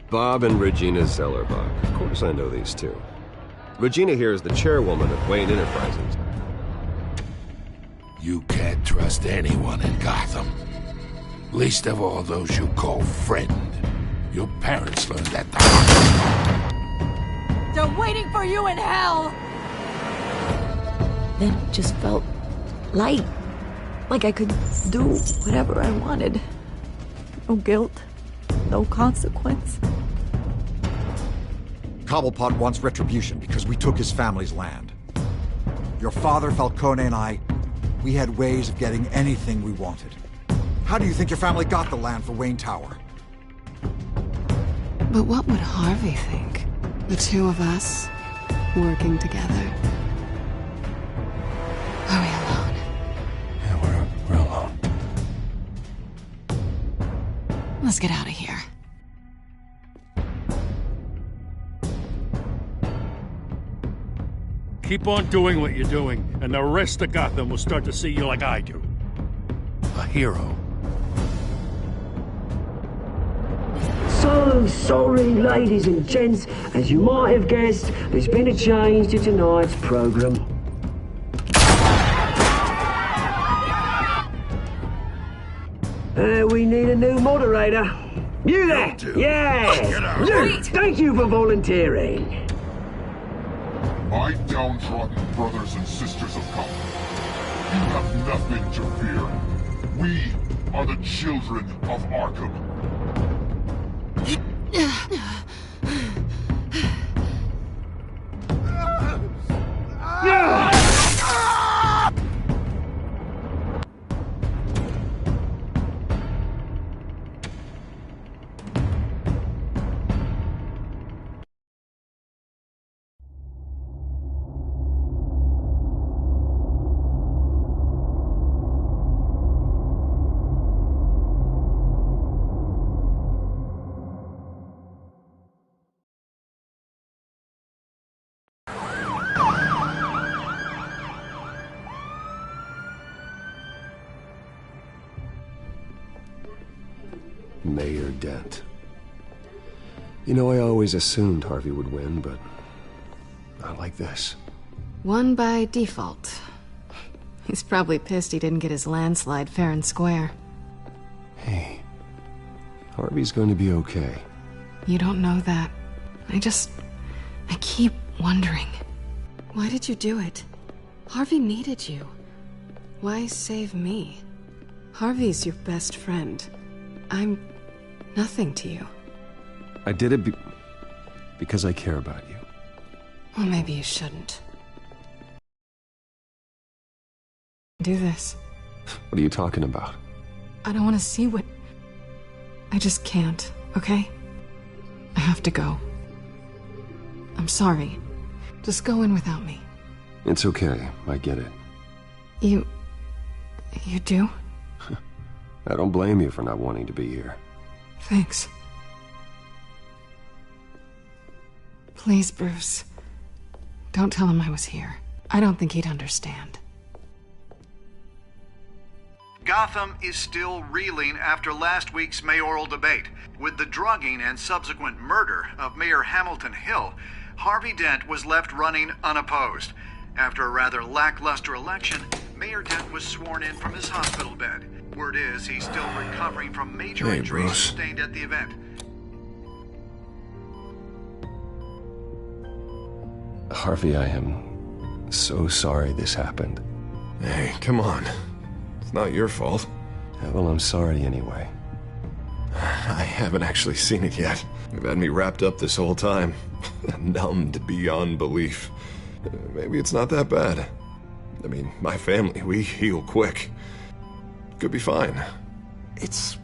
Bob and Regina Zellerbach. Of course I know these two. Regina here is the chairwoman of Wayne Enterprises. You can't trust anyone in Gotham. Least of all those you call friend. Your parents learned that the hard way. They're waiting for you in hell! Then it just felt light. Like I could do whatever I wanted. No guilt, no consequence. Cobblepot wants retribution because we took his family's land. Your father, Falcone, and I, we had ways of getting anything we wanted. How do you think your family got the land for Wayne Tower? But what would Harvey think? The two of us, working together. Are we alone? Yeah, we're alone. Let's get out of here. Keep on doing what you're doing, and the rest of Gotham will start to see you like I do. A hero. So sorry, ladies and gents. As you might have guessed, there's been a change to tonight's program. We need a new moderator. You there? Yeah! You! Thank you for volunteering. My downtrodden brothers and sisters of Gotham, you have nothing to fear. We are the children of Arkham. Mayor Dent. You know, I always assumed Harvey would win, but not like this. Won by default. He's probably pissed he didn't get his landslide fair and square. Hey, Harvey's going to be okay. You don't know that. I keep wondering. Why did you do it? Harvey needed you. Why save me? Harvey's your best friend. I'm nothing to you. I did it because I care about you. Well, maybe you shouldn't. Do this. What are you talking about? I don't want to see what... I just can't, okay? I have to go. I'm sorry. Just go in without me. It's okay. I get it. You do? I don't blame you for not wanting to be here. Thanks. Please, Bruce. Don't tell him I was here. I don't think he'd understand. Gotham is still reeling after last week's mayoral debate. With the drugging and subsequent murder of Mayor Hamilton Hill, Harvey Dent was left running unopposed. After a rather lackluster election, Mayor Dent was sworn in from his hospital bed. Word is he's still recovering from major injuries sustained at the event. Harvey, I am so sorry this happened. Hey, come on. It's not your fault. Yeah, well, I'm sorry anyway. I haven't actually seen it yet. You've had me wrapped up this whole time. Numbed beyond belief. Maybe it's not that bad. I mean, my family, we heal quick. Could be fine. It's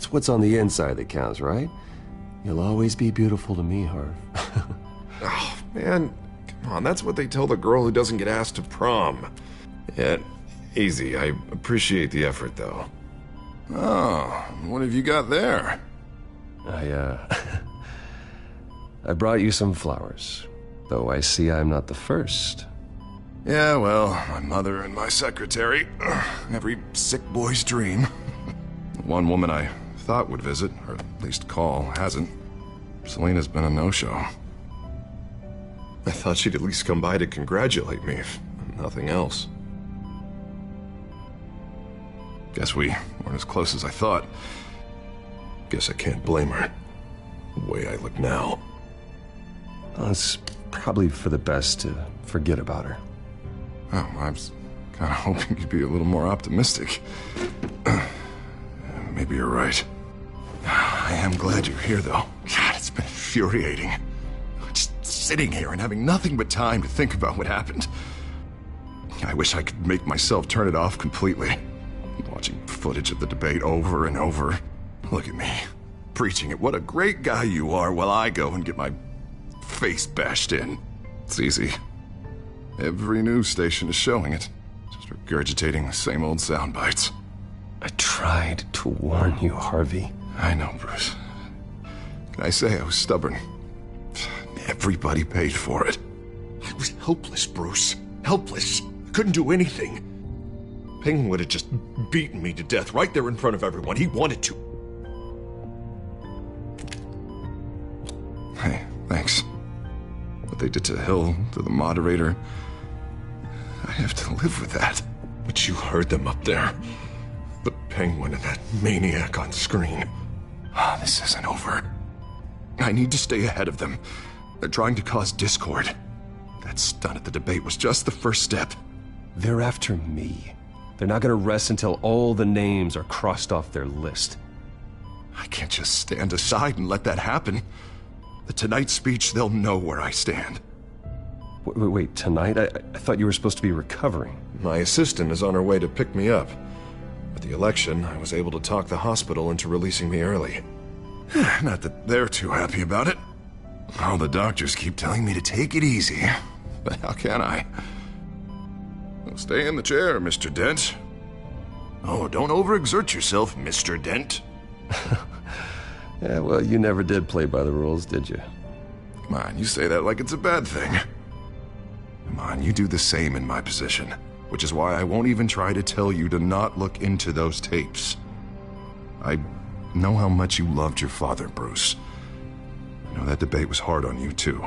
what's on the inside that counts, right? You'll always be beautiful to me, Harv. Oh, man. Come on, that's what they tell the girl who doesn't get asked to prom. Yeah, easy. I appreciate the effort, though. Oh, what have you got there? I brought you some flowers. Though I see I'm not the first. Yeah, well, my mother and my secretary. Every sick boy's dream. One woman I thought would visit, or at least call, hasn't. Selena's been a no-show. I thought she'd at least come by to congratulate me, if nothing else. Guess we weren't as close as I thought. Guess I can't blame her. The way I look now. Well, it's probably for the best to forget about her. Oh, I was kind of hoping you'd be a little more optimistic. Maybe you're right. I am glad you're here, though. God, it's been infuriating. Just sitting here and having nothing but time to think about what happened. I wish I could make myself turn it off completely. Watching footage of the debate over and over. Look at me, preaching it. What a great guy you are, while I go and get my face bashed in. It's easy. Every news station is showing it. Just regurgitating the same old sound bites. I tried to warn you, Harvey. I know, Bruce. Can I say I was stubborn? Everybody paid for it. I was helpless, Bruce. Helpless. Couldn't do anything. Ping would have just beaten me to death right there in front of everyone. He wanted to. Hey, thanks. What they did to Hill, to the moderator, I have to live with that. But you heard them up there. The Penguin and that maniac on screen. This isn't over. I need to stay ahead of them. They're trying to cause discord. That stunt at the debate was just the first step. They're after me. They're not gonna rest until all the names are crossed off their list. I can't just stand aside and let that happen. The Tonight speech, they'll know where I stand. Wait, tonight? I thought you were supposed to be recovering. My assistant is on her way to pick me up. At the election, I was able to talk the hospital into releasing me early. Not that they're too happy about it. All the doctors keep telling me to take it easy. But how can I? Well, stay in the chair, Mr. Dent. Oh, don't overexert yourself, Mr. Dent. Yeah, well, you never did play by the rules, did you? Come on, you say that like it's a bad thing. Come on, you do the same in my position. Which is why I won't even try to tell you to not look into those tapes. I know how much you loved your father, Bruce. I know that debate was hard on you, too.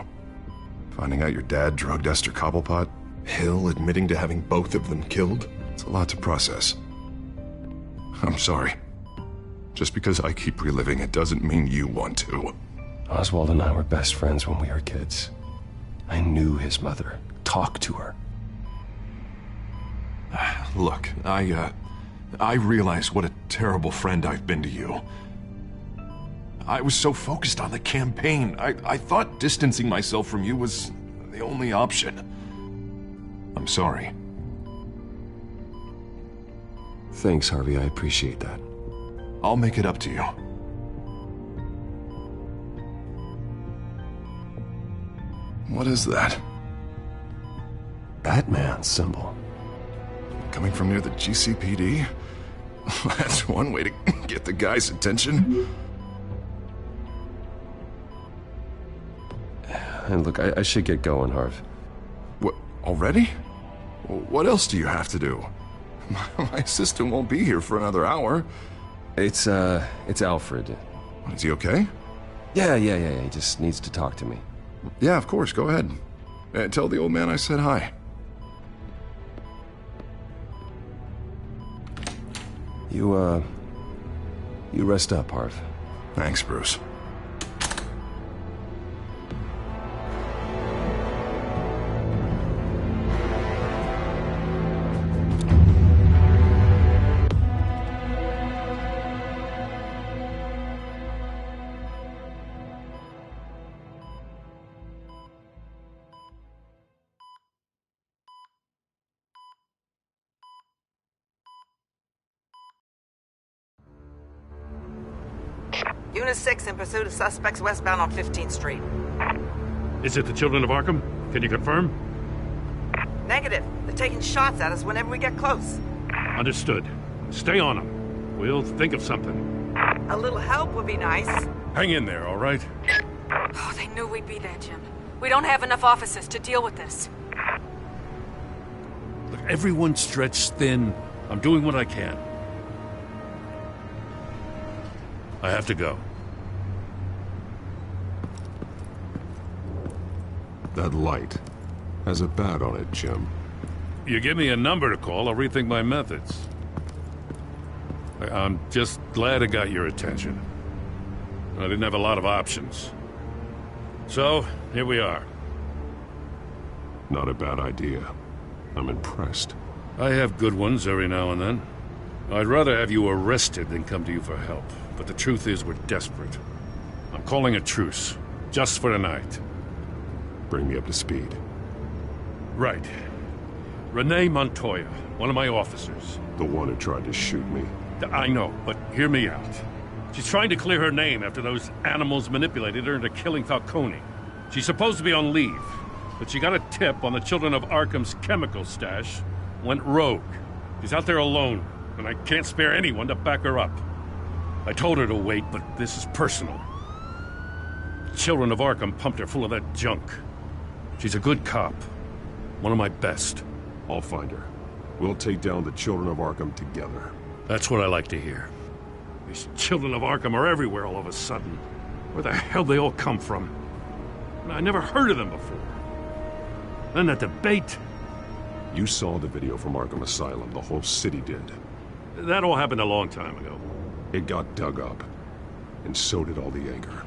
Finding out your dad drugged Esther Cobblepot, Hill admitting to having both of them killed, it's a lot to process. I'm sorry. Just because I keep reliving it doesn't mean you want to. Oswald and I were best friends when we were kids. I knew his mother. Talked to her. Look, I realize what a terrible friend I've been to you. I was so focused on the campaign. I thought distancing myself from you was the only option. I'm sorry. Thanks, Harvey. I appreciate that. I'll make it up to you. What is that? Batman symbol. Coming from near the GCPD? That's one way to get the guy's attention. And look, I should get going, Harv. What, already? What else do you have to do? My assistant won't be here for another hour. It's Alfred. Is he okay? Yeah, he just needs to talk to me. Yeah, of course, go ahead. Tell the old man I said hi. You rest up, Harv. Thanks, Bruce. Unit 6 in pursuit of suspects westbound on 15th Street. Is it the Children of Arkham? Can you confirm? Negative. They're taking shots at us whenever we get close. Understood. Stay on them. We'll think of something. A little help would be nice. Hang in there, all right? Oh, they knew we'd be there, Jim. We don't have enough officers to deal with this. Look, everyone's stretched thin. I'm doing what I can. I have to go. That light has a bat on it, Jim. You give me a number to call, I'll rethink my methods. I'm just glad I got your attention. I didn't have a lot of options. So, here we are. Not a bad idea. I'm impressed. I have good ones every now and then. I'd rather have you arrested than come to you for help. But the truth is, we're desperate. I'm calling a truce, just for tonight. Bring me up to speed. Right. Renee Montoya, one of my officers. The one who tried to shoot me. I know, but hear me out. She's trying to clear her name after those animals manipulated her into killing Falcone. She's supposed to be on leave, but she got a tip on the Children of Arkham's chemical stash, went rogue. She's out there alone, and I can't spare anyone to back her up. I told her to wait, but this is personal. Children of Arkham pumped her full of that junk. She's a good cop. One of my best. I'll find her. We'll take down the Children of Arkham together. That's what I like to hear. These Children of Arkham are everywhere all of a sudden. Where the hell they all come from? I never heard of them before. Then that debate. You saw the video from Arkham Asylum. The whole city did. That all happened a long time ago. It got dug up. And so did all the anger.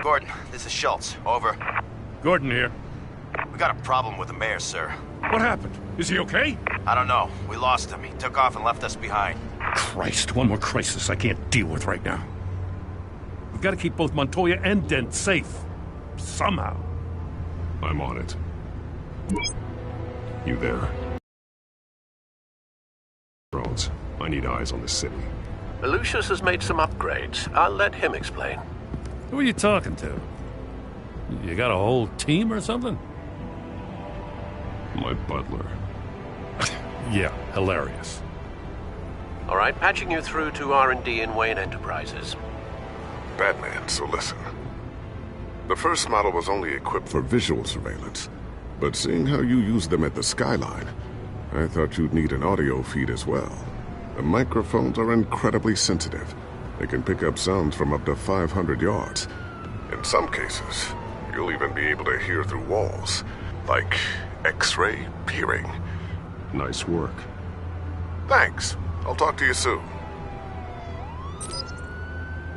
Gordon, this is Schultz. Over. Gordon here. We got a problem with the mayor, sir. What happened? Is he okay? I don't know. We lost him. He took off and left us behind. Christ, one more crisis I can't deal with right now. We've got to keep both Montoya and Dent safe. Somehow. I'm on it. You there? Drones. I need eyes on the city. Lucius has made some upgrades. I'll let him explain. Who are you talking to? You got a whole team or something? My butler. Yeah, hilarious. All right, patching you through to R&D in Wayne Enterprises. Batman, so listen. The first model was only equipped for visual surveillance, but seeing how you use them at the Skyline, I thought you'd need an audio feed as well. The microphones are incredibly sensitive. They can pick up sounds from up to 500 yards. In some cases, you'll even be able to hear through walls, like X-ray peering. Nice work. Thanks. I'll talk to you soon.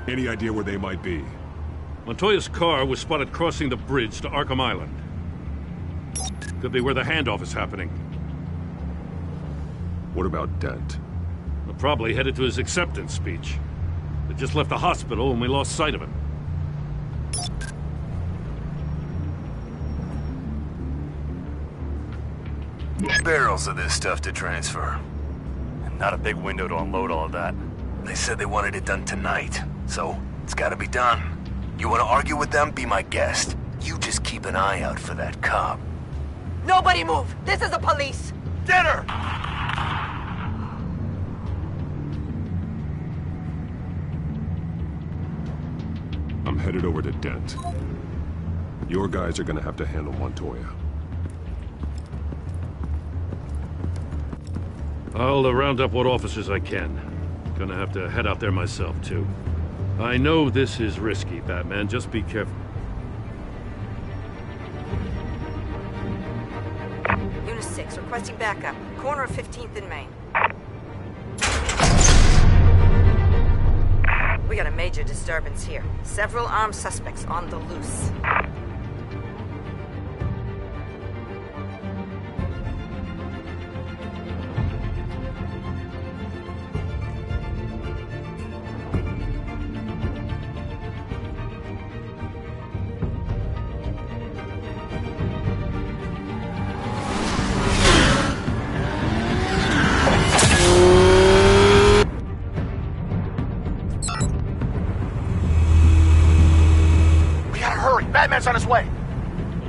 Any idea where they might be? Montoya's car was spotted crossing the bridge to Arkham Island. Could be where the handoff is happening. What about Dent? We're probably headed to his acceptance speech. They just left the hospital and we lost sight of him. Barrels of this stuff to transfer. Not a big window to unload all of that. They said they wanted it done tonight, so it's gotta be done. You wanna argue with them? Be my guest. You just keep an eye out for that cop. Nobody move! This is the police! Get her! I'm headed over to Dent. Your guys are gonna have to handle Montoya. I'll round up what officers I can. Gonna have to head out there myself, too. I know this is risky, Batman. Just be careful. Unit 6, requesting backup. Corner of 15th and Main. We got a major disturbance here. Several armed suspects on the loose. Batman's on his way.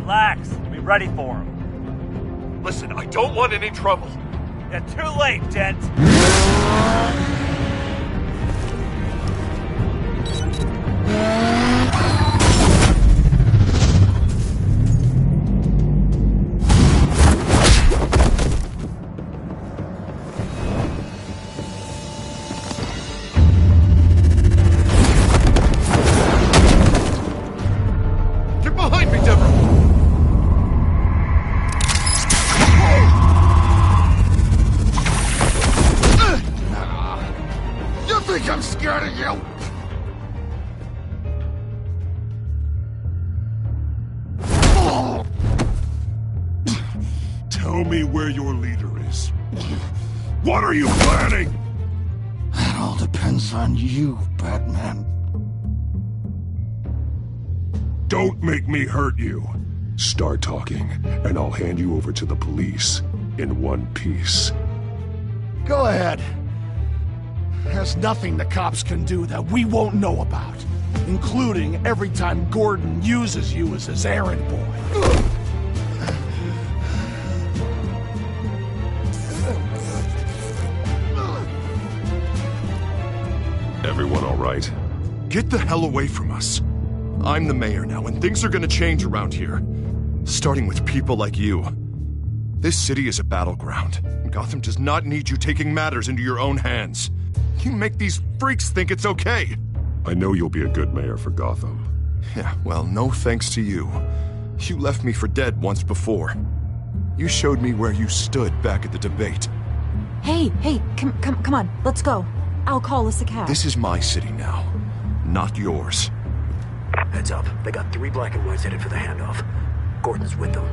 Relax. Be ready for him. Listen, I don't want any trouble. You're too late, Dent. think I'm scared of you? Tell me where your leader is. What are you planning? That all depends on you, Batman. Don't make me hurt you. Start talking, and I'll hand you over to the police in one piece. Go ahead. There's nothing the cops can do that we won't know about, including every time Gordon uses you as his errand boy. Everyone all right? Get the hell away from us. I'm the mayor now, and things are gonna change around here. Starting with people like you. This city is a battleground. Gotham does not need you taking matters into your own hands. You make these freaks think it's okay. I know you'll be a good mayor for Gotham. Yeah, well, no thanks to you. You left me for dead once before. You showed me where you stood back at the debate. Hey, come on, let's go. I'll call us a cab. This is my city now, not yours. Heads up, they got 3 black and whites headed for the handoff. Gordon's with them.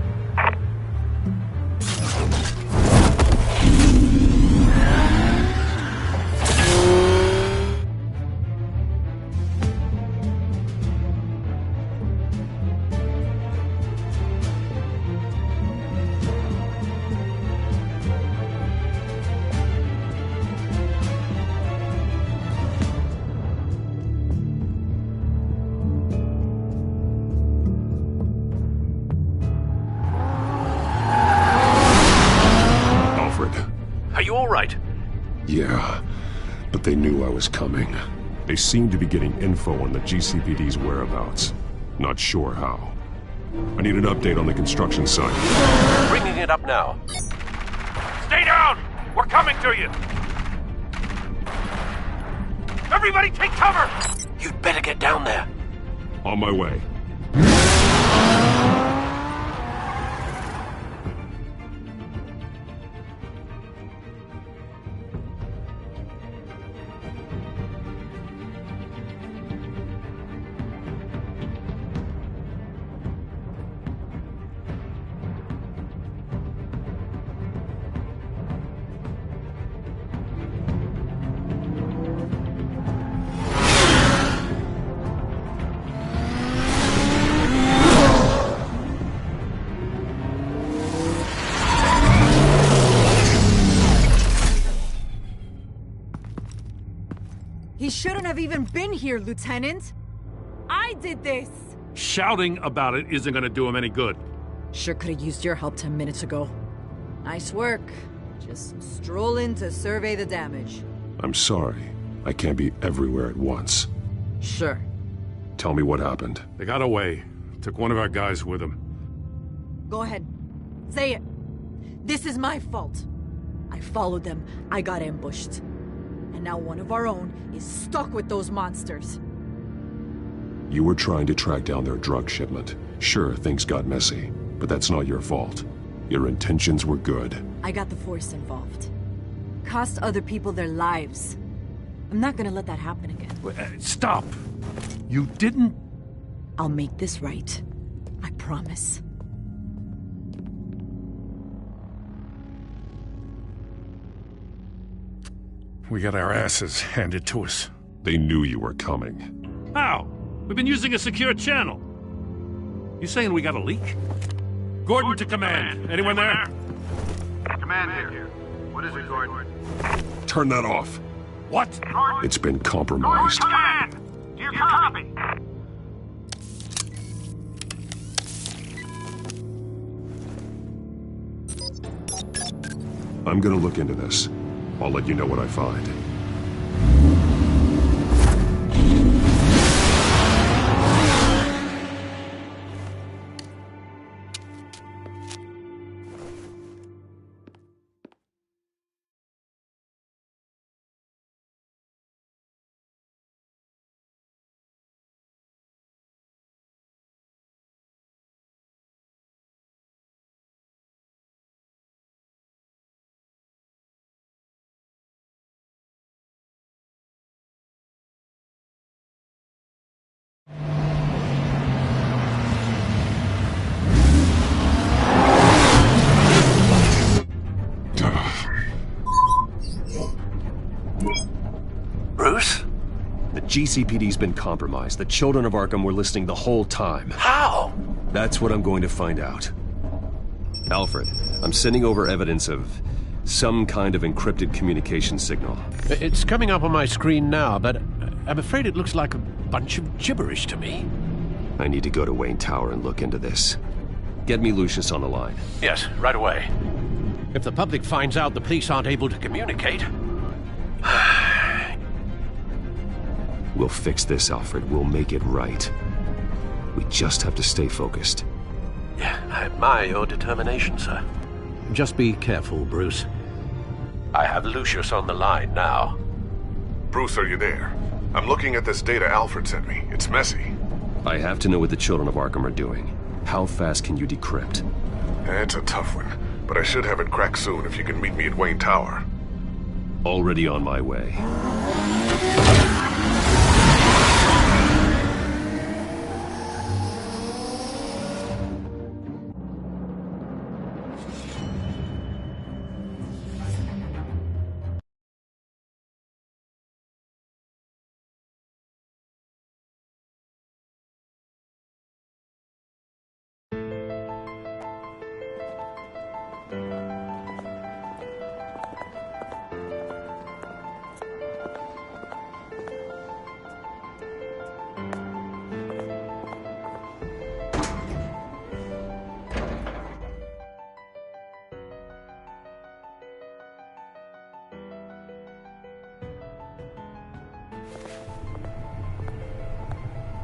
Are you all right? Yeah, but they knew I was coming. They seemed to be getting info on the GCPD's whereabouts. Not sure how. I need an update on the construction site. Bringing it up now. Stay down! We're coming to you! Everybody take cover! You'd better get down there. On my way. He shouldn't have even been here, Lieutenant. I did this. Shouting about it isn't gonna do him any good. Sure could have used your help 10 minutes ago. Nice work. Just stroll in to survey the damage. I'm sorry. I can't be everywhere at once. Sure. Tell me what happened. They got away. Took one of our guys with them. Go ahead. Say it. This is my fault. I followed them. I got ambushed. And now one of our own is stuck with those monsters. You were trying to track down their drug shipment. Sure, things got messy, but that's not your fault. Your intentions were good. I got the Force involved. Cost other people their lives. I'm not gonna let that happen again. Stop! You didn't... I'll make this right. I promise. We got our asses handed to us. They knew you were coming. How? We've been using a secure channel. You saying we got a leak? Gordon to command. Anyone there? Command here. What is it, Gordon? Turn that off. What? It's been compromised. Command! Do you copy? I'm gonna look into this. I'll let you know what I find. Bruce? The GCPD's been compromised. The children of Arkham were listening the whole time. How? That's what I'm going to find out. Alfred, I'm sending over evidence of some kind of encrypted communication signal. It's coming up on my screen now, but I'm afraid it looks like a bunch of gibberish to me. I need to go to Wayne Tower and look into this. Get me Lucius on the line. Yes, right away. If the public finds out the police aren't able to communicate... We'll fix this, Alfred. We'll make it right. We just have to stay focused. Yeah, I admire your determination, sir. Just be careful, Bruce. I have Lucius on the line now. Bruce, are you there? I'm looking at this data Alfred sent me. It's messy. I have to know what the children of Arkham are doing. How fast can you decrypt? It's a tough one, but I should have it cracked soon if you can meet me at Wayne Tower. Already on my way.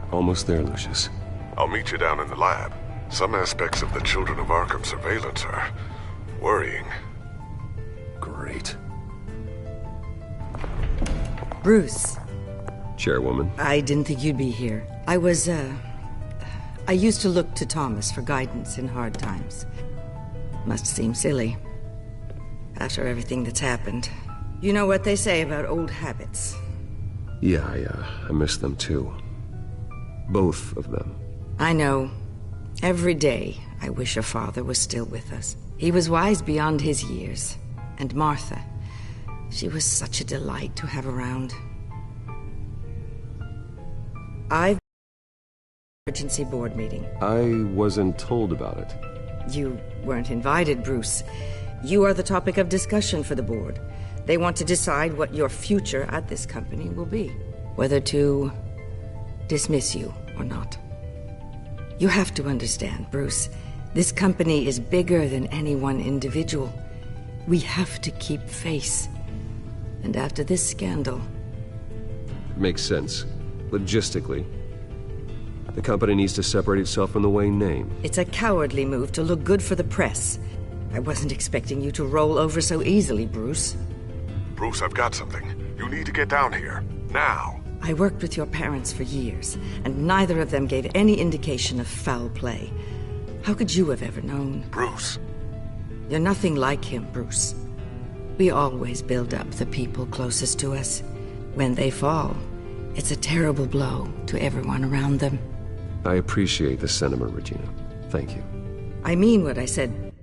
Almost there, Lucius. I'll meet you down in the lab. Some aspects of the Children of Arkham surveillance are worrying. Great. Bruce. Chairwoman. I didn't think you'd be here. I used to look to Thomas for guidance in hard times. Must seem silly. After everything that's happened. You know what they say about old habits. Yeah, I miss them too. Both of them. I know. Every day, I wish your father was still with us. He was wise beyond his years. And Martha, she was such a delight to have around. I've emergency board meeting. I wasn't told about it. You weren't invited, Bruce. You are the topic of discussion for the board. They want to decide what your future at this company will be. Whether to dismiss you or not. You have to understand, Bruce. This company is bigger than any one individual. We have to keep face. And after this scandal... Makes sense. Logistically. The company needs to separate itself from the Wayne name. It's a cowardly move to look good for the press. I wasn't expecting you to roll over so easily, Bruce. Bruce, I've got something. You need to get down here. Now. I worked with your parents for years, and neither of them gave any indication of foul play. How could you have ever known? Bruce. You're nothing like him, Bruce. We always build up the people closest to us. When they fall, it's a terrible blow to everyone around them. I appreciate the sentiment, Regina. Thank you. I mean what I said.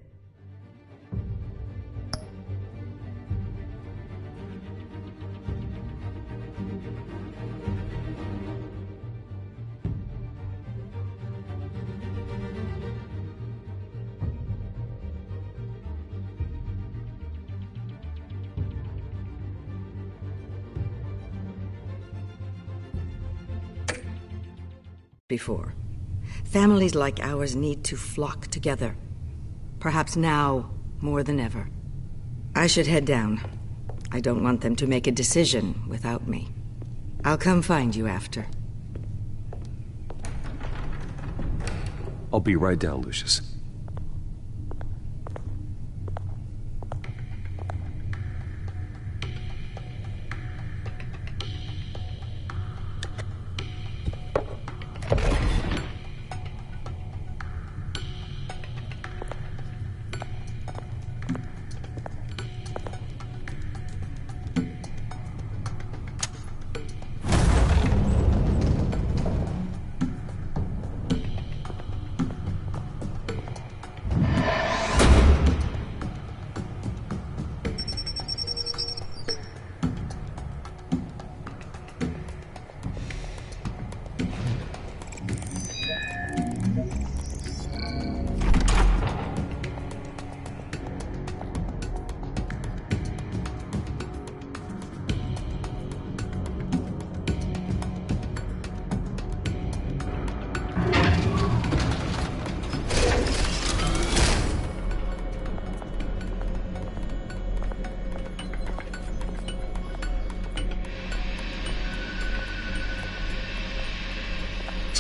Before. Families like ours need to flock together. Perhaps now more than ever. I should head down. I don't want them to make a decision without me. I'll come find you after. I'll be right down, Lucius.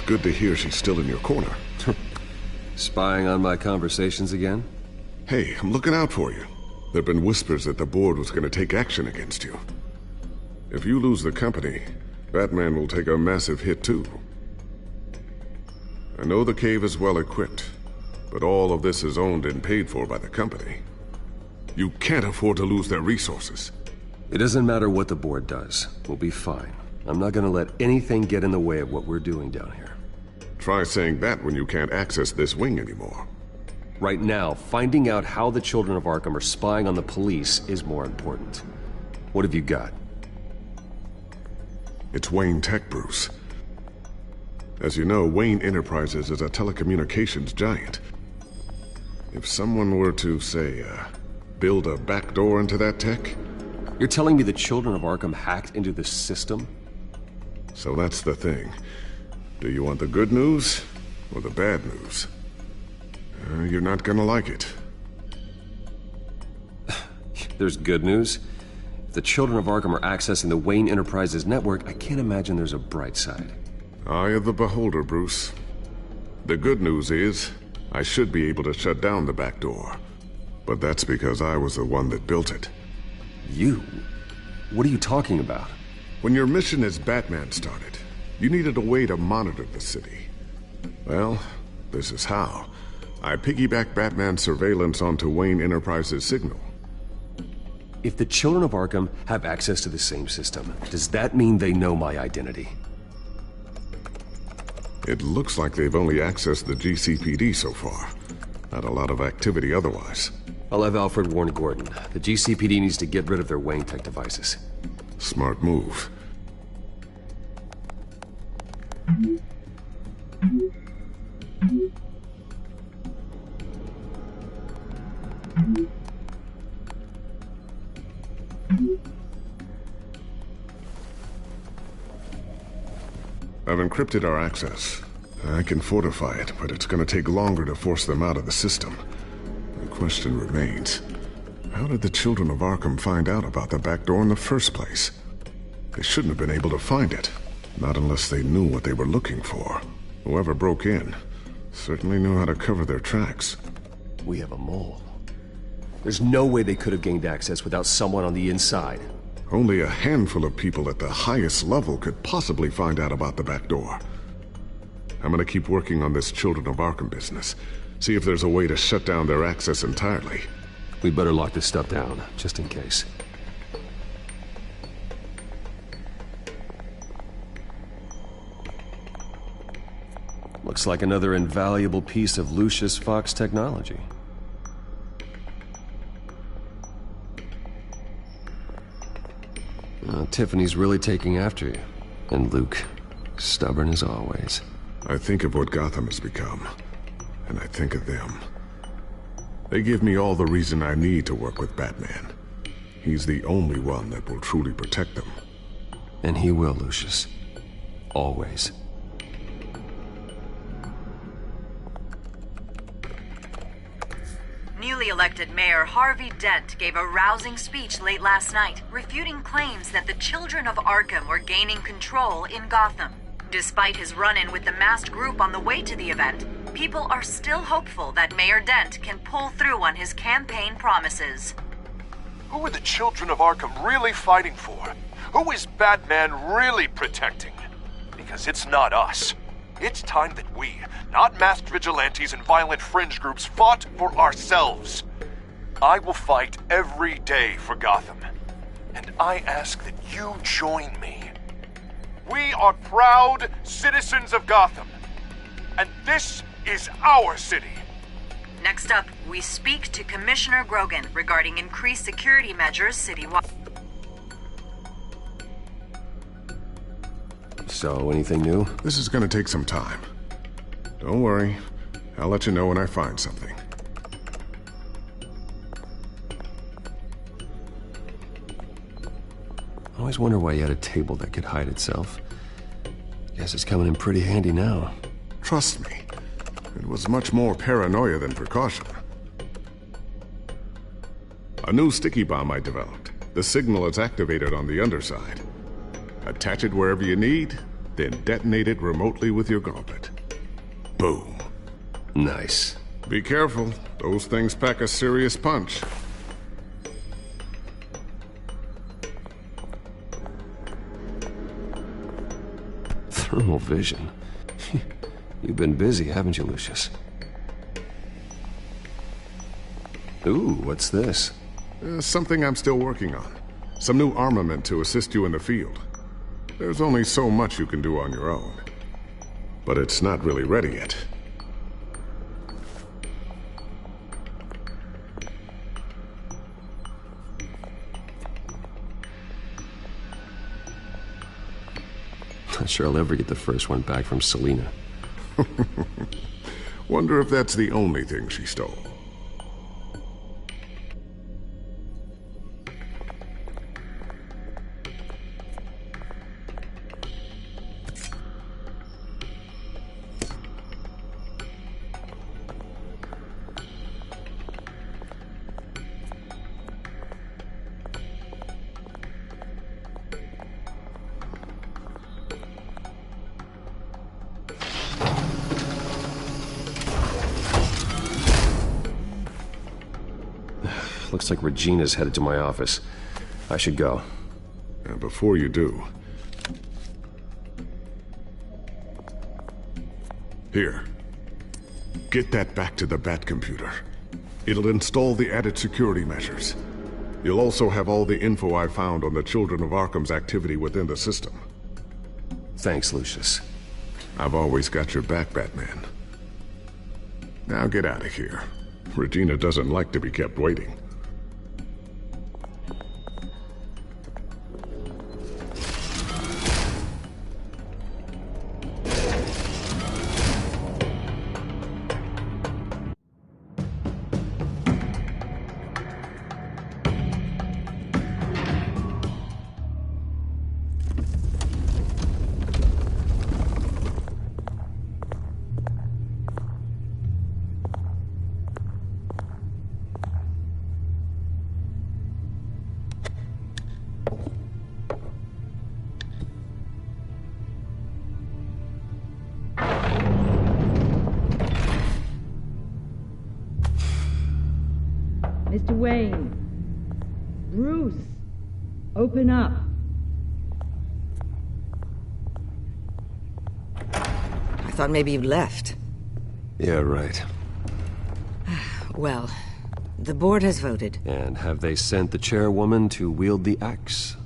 good to hear she's still in your corner. Spying on my conversations again? Hey, I'm looking out for you. There've been whispers that the board was gonna take action against you. If you lose the company, Batman will take a massive hit too. I know the cave is well equipped, but all of this is owned and paid for by the company. You can't afford to lose their resources. It doesn't matter what the board does. We'll be fine. I'm not gonna let anything get in the way of what we're doing down here. Try saying that when you can't access this wing anymore. Right now, finding out how the Children of Arkham are spying on the police is more important. What have you got? It's Wayne Tech, Bruce. As you know, Wayne Enterprises is a telecommunications giant. If someone were to, say, build a backdoor into that tech... You're telling me the Children of Arkham hacked into this system? So that's the thing. Do you want the good news or the bad news? You're not gonna like it. There's good news. If the Children of Arkham are accessing the Wayne Enterprises network, I can't imagine there's a bright side. Eye of the beholder, Bruce. The good news is, I should be able to shut down the back door. But that's because I was the one that built it. You? What are you talking about? When your mission as Batman started, you needed a way to monitor the city. Well, this is how. I piggybacked Batman's surveillance onto Wayne Enterprises' signal. If the Children of Arkham have access to the same system, does that mean they know my identity? It looks like they've only accessed the GCPD so far. Not a lot of activity otherwise. I'll have Alfred warn Gordon. The GCPD needs to get rid of their Wayne Tech devices. Smart move. I've encrypted our access. I can fortify it, but it's gonna take longer to force them out of the system. The question remains, how did the Children of Arkham find out about the back door in the first place? They shouldn't have been able to find it. Not unless they knew what they were looking for. Whoever broke in certainly knew how to cover their tracks. We have a mole. There's no way they could have gained access without someone on the inside. Only a handful of people at the highest level could possibly find out about the back door. I'm gonna keep working on this Children of Arkham business. See if there's a way to shut down their access entirely. We better lock this stuff down, just in case. Looks like another invaluable piece of Lucius Fox technology. Tiffany's really taking after you. And Luke, stubborn as always. I think of what Gotham has become, and I think of them. They give me all the reason I need to work with Batman. He's the only one that will truly protect them. And he will, Lucius. Always. Newly elected Mayor Harvey Dent gave a rousing speech late last night, refuting claims that the Children of Arkham were gaining control in Gotham. Despite his run-in with the masked group on the way to the event, people are still hopeful that Mayor Dent can pull through on his campaign promises. Who are the Children of Arkham really fighting for? Who is Batman really protecting? Because it's not us. It's time that we, not masked vigilantes and violent fringe groups, fought for ourselves. I will fight every day for Gotham. And I ask that you join me. We are proud citizens of Gotham. And this is our city. Next up, we speak to Commissioner Grogan regarding increased security measures citywide. So, anything new? This is gonna take some time. Don't worry. I'll let you know when I find something. I always wonder why you had a table that could hide itself. Guess it's coming in pretty handy now. Trust me. It was much more paranoia than precaution. A new sticky bomb I developed. The signal is activated on the underside. Attach it wherever you need, then detonate it remotely with your gauntlet. Boom. Nice. Be careful. Those things pack a serious punch. Thermal vision. You've been busy, haven't you, Lucius? Ooh, what's this? Something I'm still working on. Some new armament to assist you in the field. There's only so much you can do on your own. But it's not really ready yet. Not sure I'll ever get the first one back from Selena. Wonder if that's the only thing she stole. Looks like Regina's headed to my office. I should go. And before you do... Here. Get that back to the Bat computer. It'll install the added security measures. You'll also have all the info I found on the Children of Arkham's activity within the system. Thanks, Lucius. I've always got your back, Batman. Now get out of here. Regina doesn't like to be kept waiting. Mr. Wayne. Bruce. Open up. I thought maybe you'd left. Yeah, right. Well, the board has voted. And have they sent the chairwoman to wield the axe?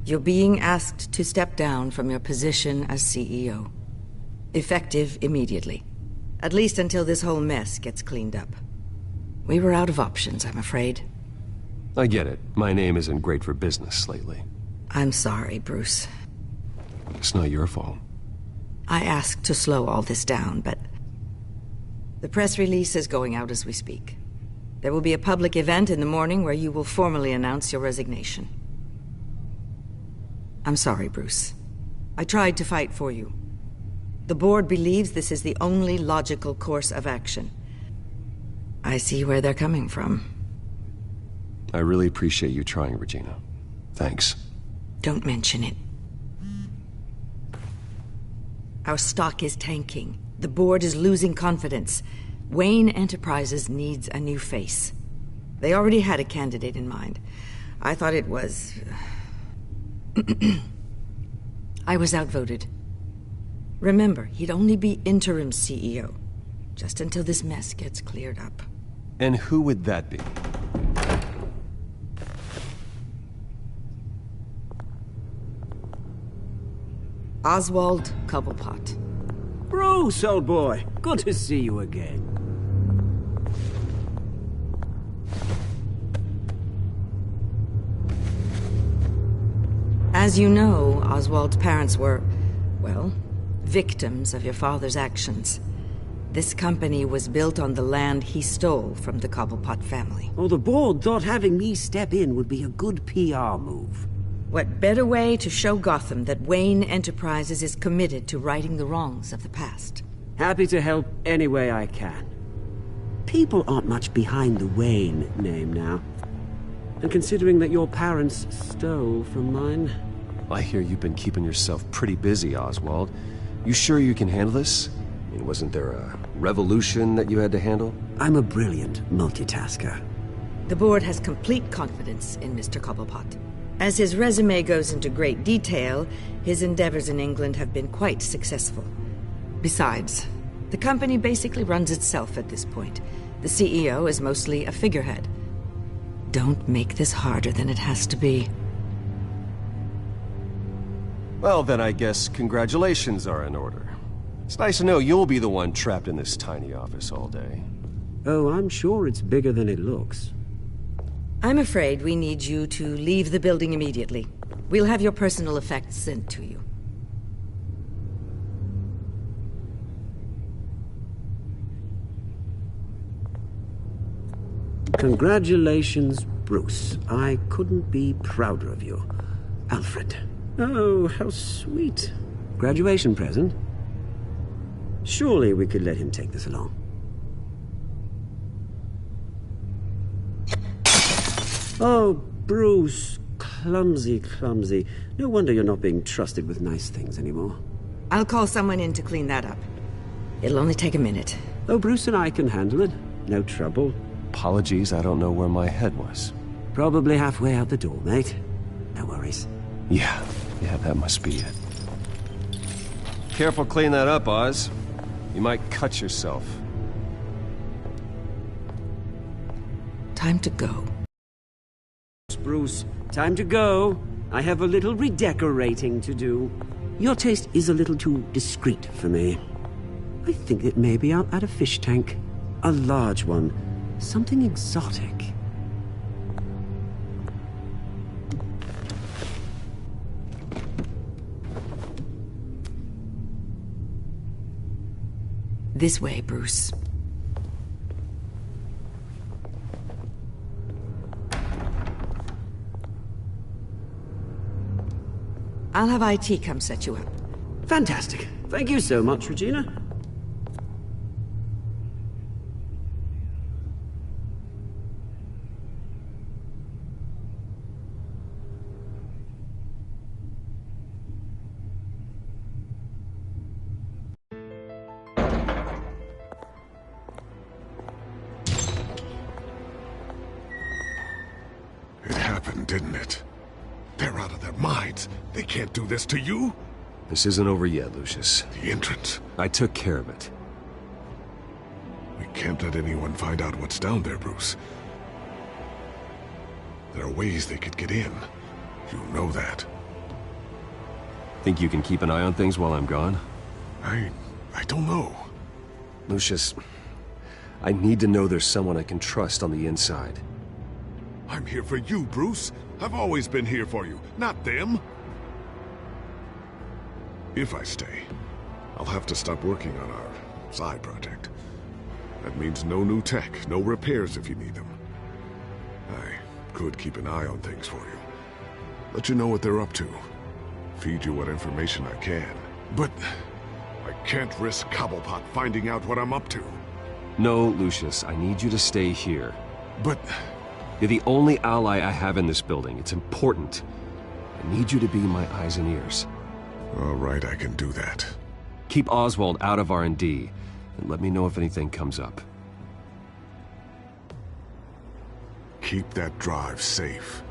You're being asked to step down from your position as CEO. Effective immediately. At least until this whole mess gets cleaned up. We were out of options, I'm afraid. I get it. My name isn't great for business lately. I'm sorry, Bruce. It's not your fault. I asked to slow all this down, but... The press release is going out as we speak. There will be a public event in the morning where you will formally announce your resignation. I'm sorry, Bruce. I tried to fight for you. The board believes this is the only logical course of action. I see where they're coming from. I really appreciate you trying, Regina. Thanks. Don't mention it. Our stock is tanking. The board is losing confidence. Wayne Enterprises needs a new face. They already had a candidate in mind. I thought it was... I was outvoted. Remember, he'd only be interim CEO. Just until this mess gets cleared up. And who would that be? Oswald Cobblepot. Bruce, old boy. Good to see you again. As you know, Oswald's parents were, well, victims of your father's actions. This company was built on the land he stole from the Cobblepot family. Oh, the board thought having me step in would be a good PR move. What better way to show Gotham that Wayne Enterprises is committed to righting the wrongs of the past? Happy to help any way I can. People aren't much behind the Wayne name now. And considering that your parents stole from mine, I hear you've been keeping yourself pretty busy, Oswald. You sure you can handle this? I mean, wasn't there a revolution that you had to handle? I'm a brilliant multitasker. The board has complete confidence in Mr. Cobblepot. As his resume goes into great detail, his endeavors in England have been quite successful. Besides, the company basically runs itself at this point. The CEO is mostly a figurehead. Don't make this harder than it has to be. Well, then I guess congratulations are in order. It's nice to know you'll be the one trapped in this tiny office all day. Oh, I'm sure it's bigger than it looks. I'm afraid we need you to leave the building immediately. We'll have your personal effects sent to you. Congratulations, Bruce. I couldn't be prouder of you. Alfred. Oh, how sweet. Graduation present? Surely we could let him take this along. Oh, Bruce. Clumsy, clumsy. No wonder you're not being trusted with nice things anymore. I'll call someone in to clean that up. It'll only take a minute. Oh, Bruce and I can handle it. No trouble. Apologies, I don't know where my head was. Probably halfway out the door, mate. No worries. Yeah, that must be it. Careful cleaning that up, Oz. You might cut yourself. Time to go. Bruce, time to go. I have a little redecorating to do. Your taste is a little too discreet for me. I think that maybe I'll add a fish tank. A large one. Something exotic. This way, Bruce. I'll have IT come set you up. Fantastic. Thank you so much, Regina. It happened, didn't it? They're out of their minds. They can't do this to you. This isn't over yet, Lucius. The entrance. I took care of it. We can't let anyone find out what's down there, Bruce. There are ways they could get in. You know that. Think you can keep an eye on things while I'm gone? I don't know. Lucius, I need to know there's someone I can trust on the inside. I'm here for you, Bruce. I've always been here for you, not them. If I stay, I'll have to stop working on our side project. That means no new tech, no repairs if you need them. I could keep an eye on things for you. Let you know what they're up to. Feed you what information I can. But I can't risk Cobblepot finding out what I'm up to. No, Lucius, I need you to stay here. But... You're the only ally I have in this building. It's important. I need you to be my eyes and ears. All right, I can do that. Keep Oswald out of R&D, and let me know if anything comes up. Keep that drive safe.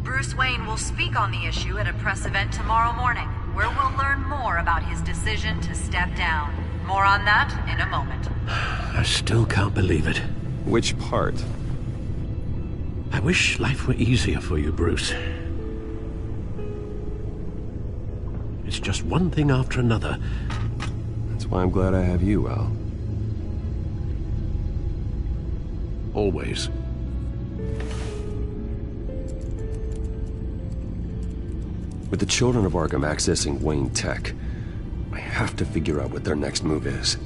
Bruce Wayne will speak on the issue at a press event tomorrow morning, where we'll learn more about his decision to step down. More on that in a moment. I still can't believe it. Which part? I wish life were easier for you, Bruce. It's just one thing after another. That's why I'm glad I have you, Al. Always. With the children of Arkham accessing Wayne Tech, I have to figure out what their next move is.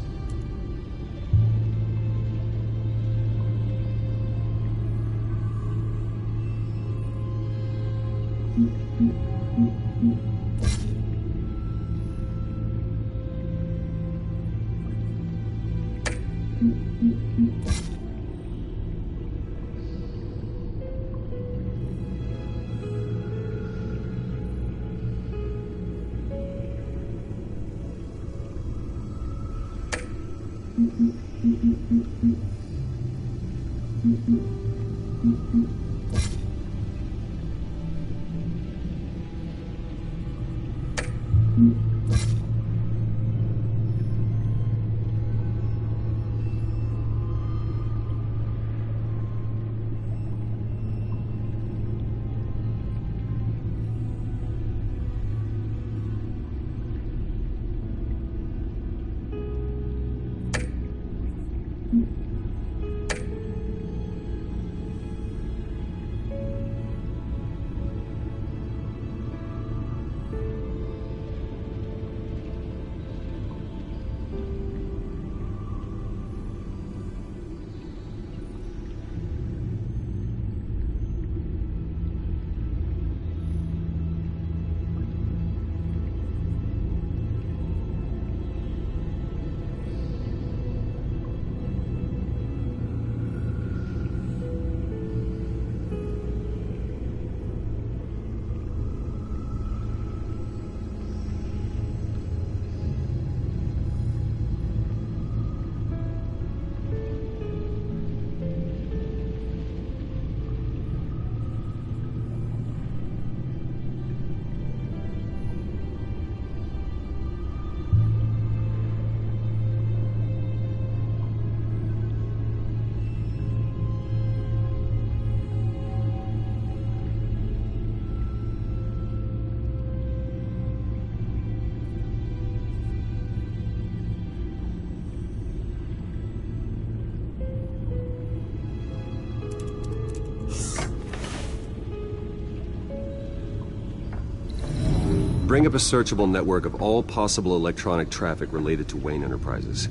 Bring up a searchable network of all possible electronic traffic related to Wayne Enterprises.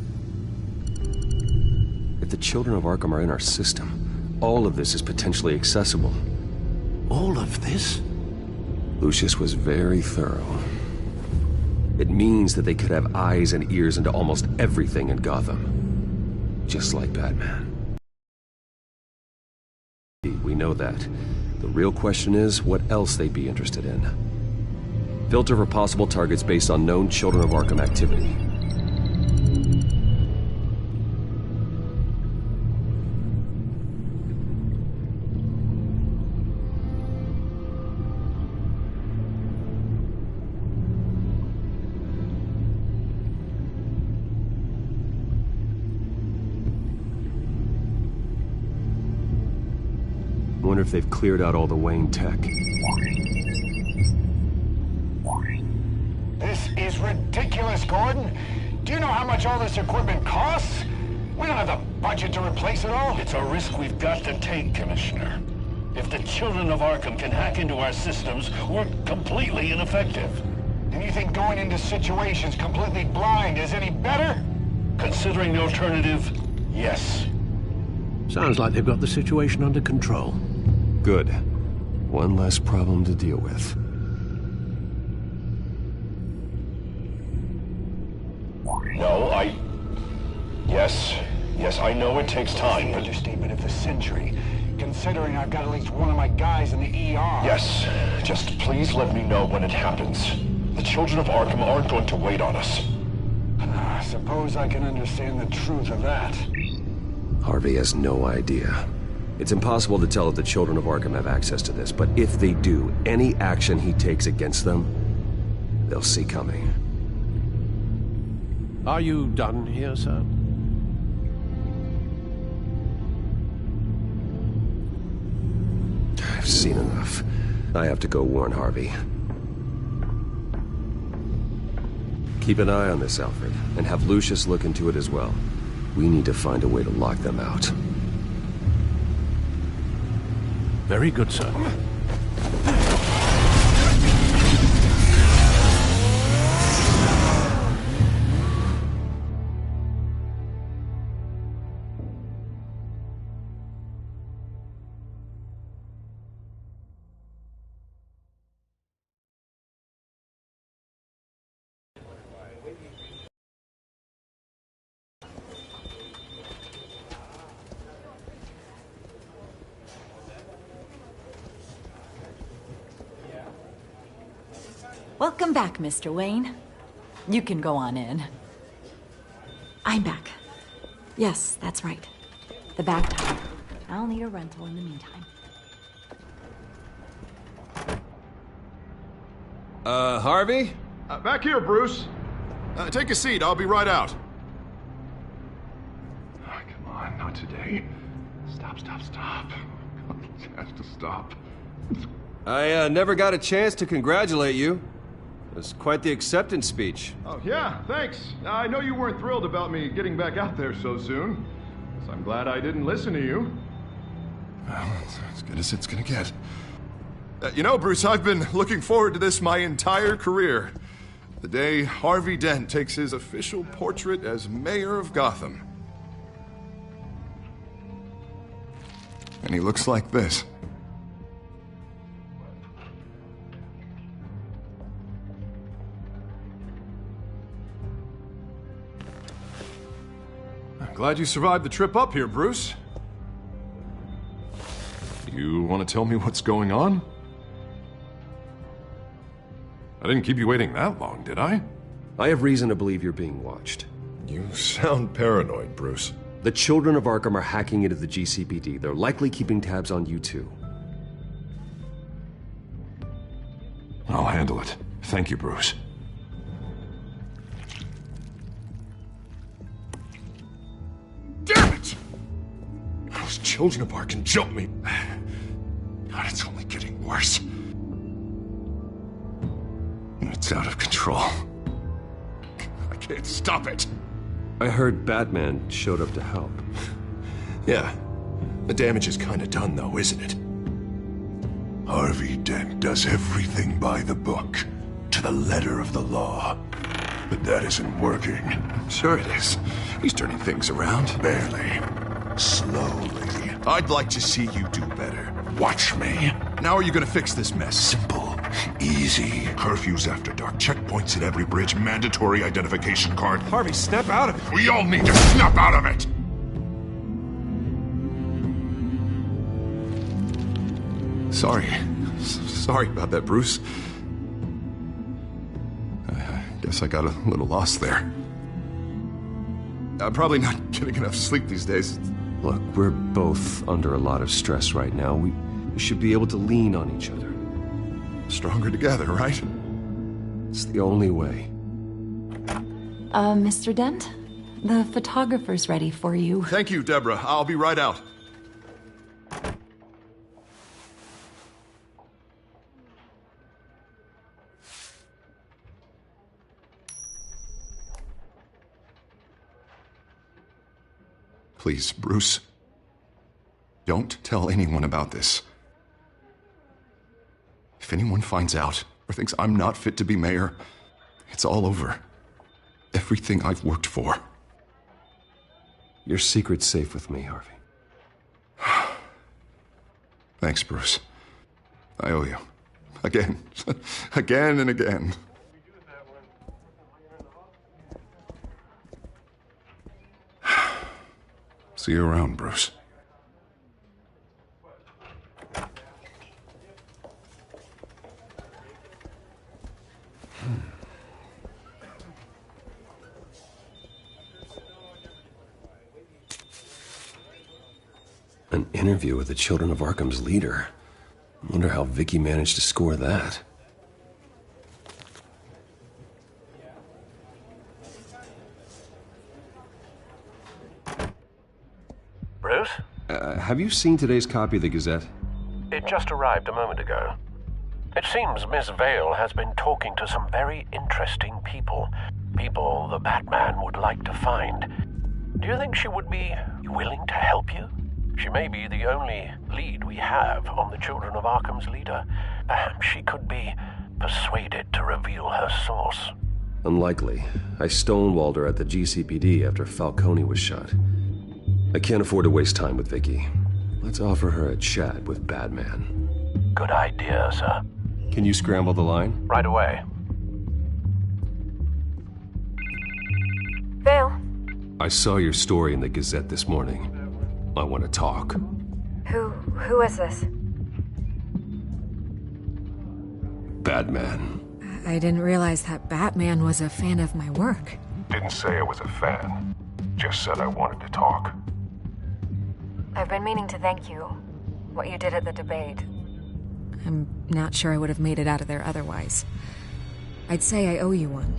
If the children of Arkham are in our system, all of this is potentially accessible. All of this? Lucius was very thorough. It means that they could have eyes and ears into almost everything in Gotham. Just like Batman. We know that. The real question is what else they'd be interested in. Filter for possible targets based on known Children of Arkham activity. I wonder if they've cleared out all the Wayne tech. This is ridiculous, Gordon. Do you know how much all this equipment costs? We don't have the budget to replace it all. It's a risk we've got to take, Commissioner. If the Children of Arkham can hack into our systems, we're completely ineffective. And you think going into situations completely blind is any better? Considering the alternative, yes. Sounds like they've got the situation under control. Good. One less problem to deal with. No, Yes, I know it takes time, but... Understatement of the century, considering I've got at least one of my guys in the ER. Yes, just please let me know when it happens. The Children of Arkham aren't going to wait on us. I suppose I can understand the truth of that. Harvey has no idea. It's impossible to tell if the Children of Arkham have access to this, but if they do, any action he takes against them, they'll see coming. Are you done here, sir? I've seen enough. I have to go warn Harvey. Keep an eye on this, Alfred, and have Lucius look into it as well. We need to find a way to lock them out. Very good, sir. Welcome back, Mr. Wayne. You can go on in. I'm back. Yes, that's right. The back tire. I'll need a rental in the meantime. Harvey? Back here, Bruce. Take a seat, I'll be right out. Oh, come on, not today. Stop. It has to stop. I never got a chance to congratulate you. It was quite the acceptance speech. Oh, yeah, thanks. I know you weren't thrilled about me getting back out there so soon. So I'm glad I didn't listen to you. Well, it's as good as it's gonna get. You know, Bruce, I've been looking forward to this my entire career. The day Harvey Dent takes his official portrait as mayor of Gotham. And he looks like this. Glad you survived the trip up here, Bruce. You want to tell me what's going on? I didn't keep you waiting that long, did I? I have reason to believe you're being watched. You sound paranoid, Bruce. The children of Arkham are hacking into the GCPD. They're likely keeping tabs on you too. I'll handle it. Thank you, Bruce. Damn it! Those children of Arkham jumped me. God, it's only getting worse. It's out of control. I can't stop it. I heard Batman showed up to help. Yeah. The damage is kind of done, though, isn't it? Harvey Dent does everything by the book, to the letter of the law. But that isn't working. Sure it is. He's turning things around. Barely. Slowly. I'd like to see you do better. Watch me. Now are you gonna fix this mess? Simple. Easy. Curfews after dark. Checkpoints at every bridge. Mandatory identification card. Harvey, snap out of it. We all need to snap out of it! Sorry about that, Bruce. I guess I got a little lost there. I'm probably not getting enough sleep these days. Look, we're both under a lot of stress right now. We should be able to lean on each other. Stronger together, right? It's the only way. Mr. Dent? The photographer's ready for you. Thank you, Deborah. I'll be right out. Please, Bruce. Don't tell anyone about this. If anyone finds out or thinks I'm not fit to be mayor, it's all over. Everything I've worked for. Your secret's safe with me, Harvey. Thanks, Bruce. I owe you. Again. Again and again. See you around, Bruce. An interview with the Children of Arkham's leader. I wonder how Vicky managed to score that. Bruce? Have you seen today's copy of the Gazette? It just arrived a moment ago. It seems Miss Vale has been talking to some very interesting people. people the Batman would like to find. Do you think she would be willing to help you? She may be the only lead we have on the Children of Arkham's leader. Perhaps she could be persuaded to reveal her source. Unlikely. I stonewalled her at the GCPD after Falcone was shot. I can't afford to waste time with Vicky. Let's offer her a chat with Batman. Good idea, sir. Can you scramble the line? Right away. Vale. I saw your story in the Gazette this morning. I want to talk. Who is this? Batman. I didn't realize that Batman was a fan of my work. Didn't say I was a fan. Just said I wanted to talk. I've been meaning to thank you. What you did at the debate. I'm not sure I would have made it out of there otherwise. I'd say I owe you one.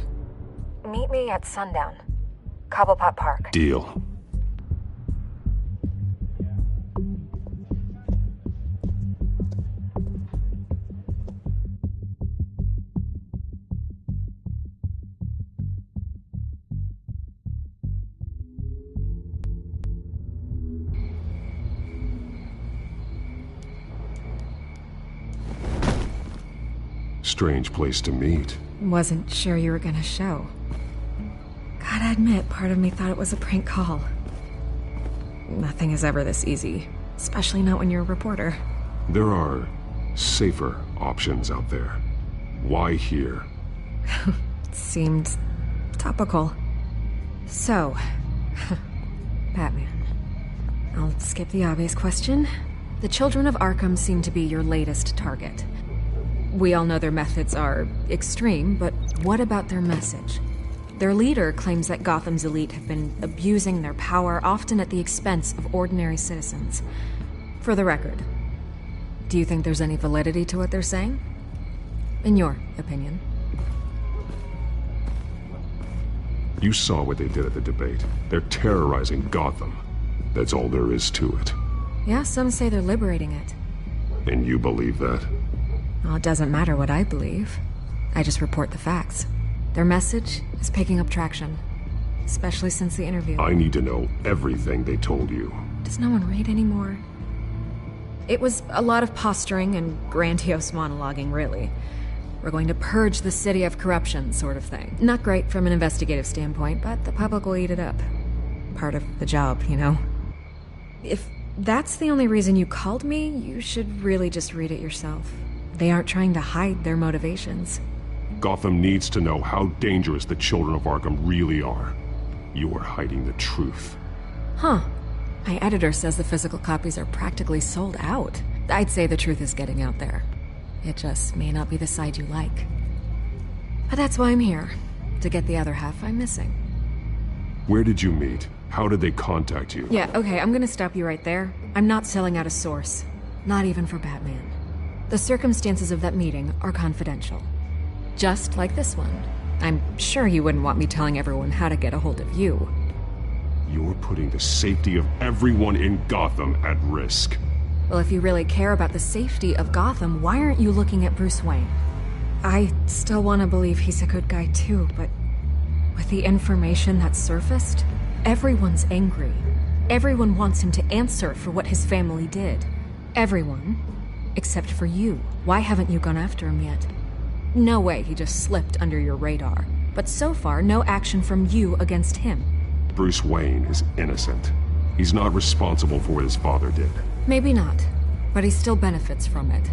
Meet me at sundown. Cobblepot Park. Deal. Strange place to meet. Wasn't sure you were gonna show. Gotta admit, part of me thought it was a prank call. Nothing is ever this easy, especially not when you're a reporter. There are safer options out there. Why here? Seemed topical. So, Batman. I'll skip the obvious question. The Children of Arkham seem to be your latest target. We all know their methods are extreme, but what about their message? Their leader claims that Gotham's elite have been abusing their power, often at the expense of ordinary citizens. For the record, do you think there's any validity to what they're saying? In your opinion? You saw what they did at the debate. They're terrorizing Gotham. That's all there is to it. Yeah, some say they're liberating it. And you believe that? Well, it doesn't matter what I believe. I just report the facts. Their message is picking up traction, especially since the interview. I need to know everything they told you. Does no one read anymore? It was a lot of posturing and grandiose monologuing, really. We're going to purge the city of corruption, sort of thing. Not great from an investigative standpoint, but the public will eat it up. Part of the job, you know? If that's the only reason you called me, you should really just read it yourself. They aren't trying to hide their motivations. Gotham needs to know how dangerous the Children of Arkham really are. You are hiding the truth. Huh. My editor says the physical copies are practically sold out. I'd say the truth is getting out there. It just may not be the side you like. But that's why I'm here. To get the other half I'm missing. Where did you meet? How did they contact you? Yeah, okay, I'm gonna stop you right there. I'm not selling out a source. Not even for Batman. The circumstances of that meeting are confidential. Just like this one. I'm sure you wouldn't want me telling everyone how to get a hold of you. You're putting the safety of everyone in Gotham at risk. Well, if you really care about the safety of Gotham, why aren't you looking at Bruce Wayne? I still want to believe he's a good guy too, but with the information that's surfaced, everyone's angry. Everyone wants him to answer for what his family did. Everyone. Except for you. Why haven't you gone after him yet? No way he just slipped under your radar. But so far, no action from you against him. Bruce Wayne is innocent. He's not responsible for what his father did. Maybe not, but he still benefits from it.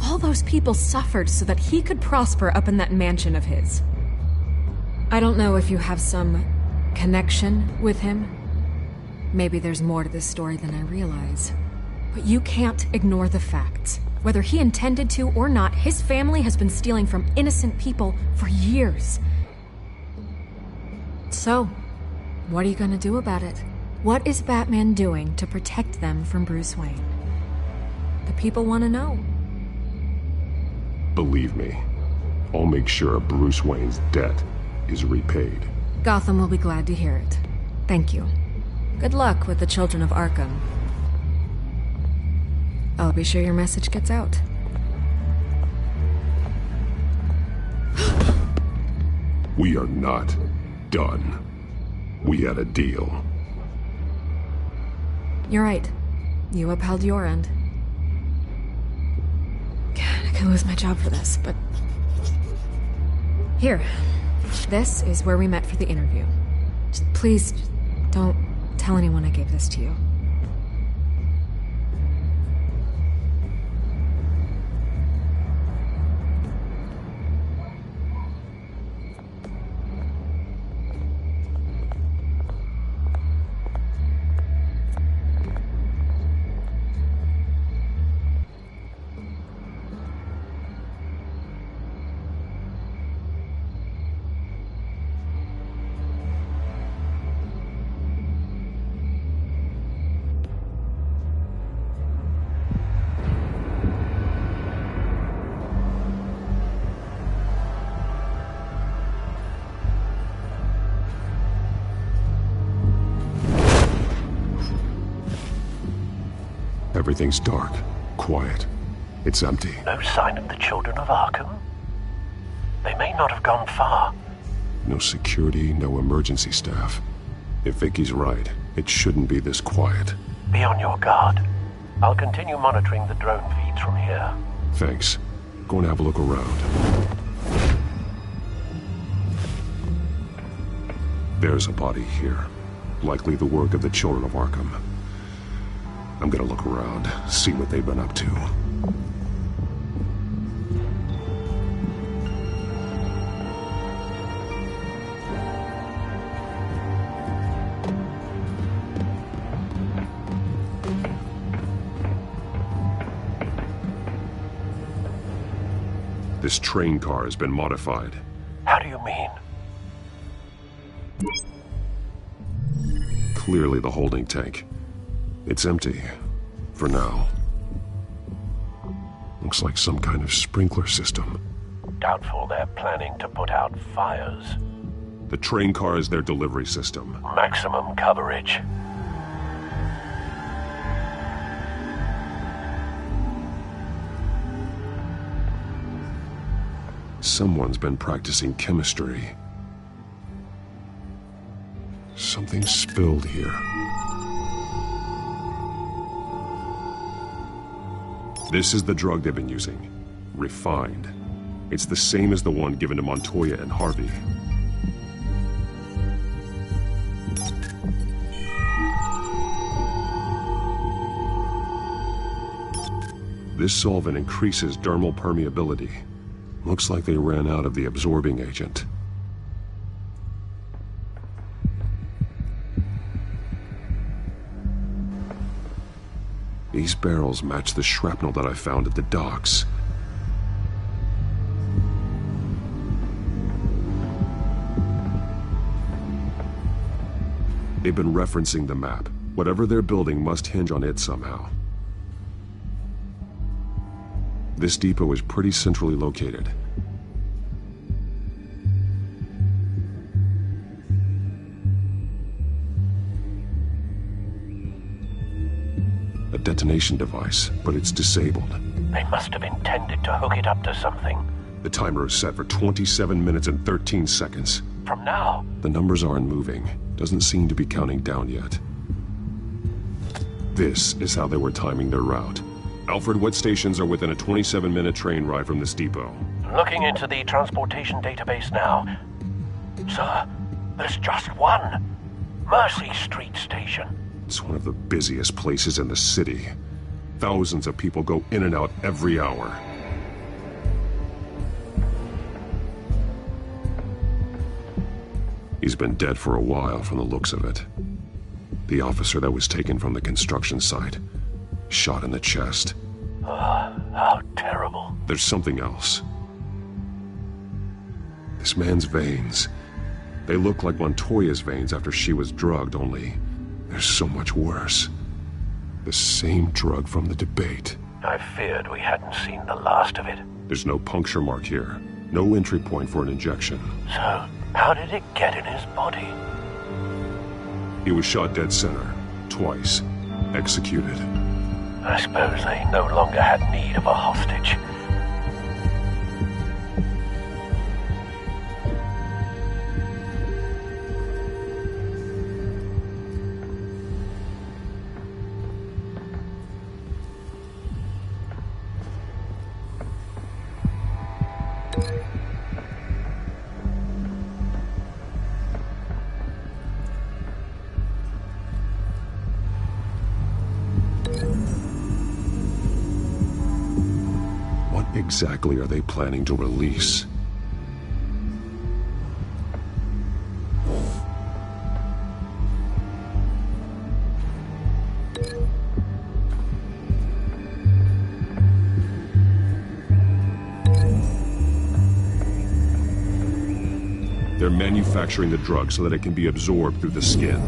All those people suffered so that he could prosper up in that mansion of his. I don't know if you have some connection with him. Maybe there's more to this story than I realize. But you can't ignore the facts. Whether he intended to or not, his family has been stealing from innocent people for years. So, what are you gonna do about it? What is Batman doing to protect them from Bruce Wayne? The people want to know. Believe me, I'll make sure Bruce Wayne's debt is repaid. Gotham will be glad to hear it. Thank you. Good luck with the Children of Arkham. I'll be sure your message gets out. We are not done. We had a deal. You're right. You upheld your end. God, I could lose my job for this, but... Here. This is where we met for the interview. Please, don't tell anyone I gave this to you. Everything's dark, quiet. It's empty. No sign of the children of Arkham? They may not have gone far. No security, no emergency staff. If Vicky's right, it shouldn't be this quiet. Be on your guard. I'll continue monitoring the drone feeds from here. Thanks. Go and have a look around. There's a body here. Likely the work of the children of Arkham. I'm gonna look around, see what they've been up to. This train car has been modified. How do you mean? Clearly the holding tank. It's empty, for now. Looks like some kind of sprinkler system. Doubtful they're planning to put out fires. The train car is their delivery system. Maximum coverage. Someone's been practicing chemistry. Something spilled here. This is the drug they've been using. Refined. It's the same as the one given to Montoya and Harvey. This solvent increases dermal permeability. Looks like they ran out of the absorbing agent. These barrels match the shrapnel that I found at the docks. They've been referencing the map. Whatever they're building must hinge on it somehow. This depot is pretty centrally located. A detonation device, but it's disabled. They must have intended to hook it up to something. The timer is set for 27 minutes and 13 seconds. From now? The numbers aren't moving. Doesn't seem to be counting down yet. This is how they were timing their route. Alfred, what stations are within a 27-minute train ride from this depot? Looking into the transportation database now. Sir, there's just one. Mercy Street Station. It's one of the busiest places in the city. Thousands of people go in and out every hour. He's been dead for a while from the looks of it. The officer that was taken from the construction site. Shot in the chest. How terrible. There's something else. This man's veins. They look like Montoya's veins after she was drugged, only they're so much worse. The same drug from the debate. I feared we hadn't seen the last of it. There's no puncture mark here. No entry point for an injection. So, how did it get in his body? He was shot dead center. Twice. Executed. I suppose they no longer had need of a hostage. exactly are they planning to release? They're manufacturing the drug so that it can be absorbed through the skin.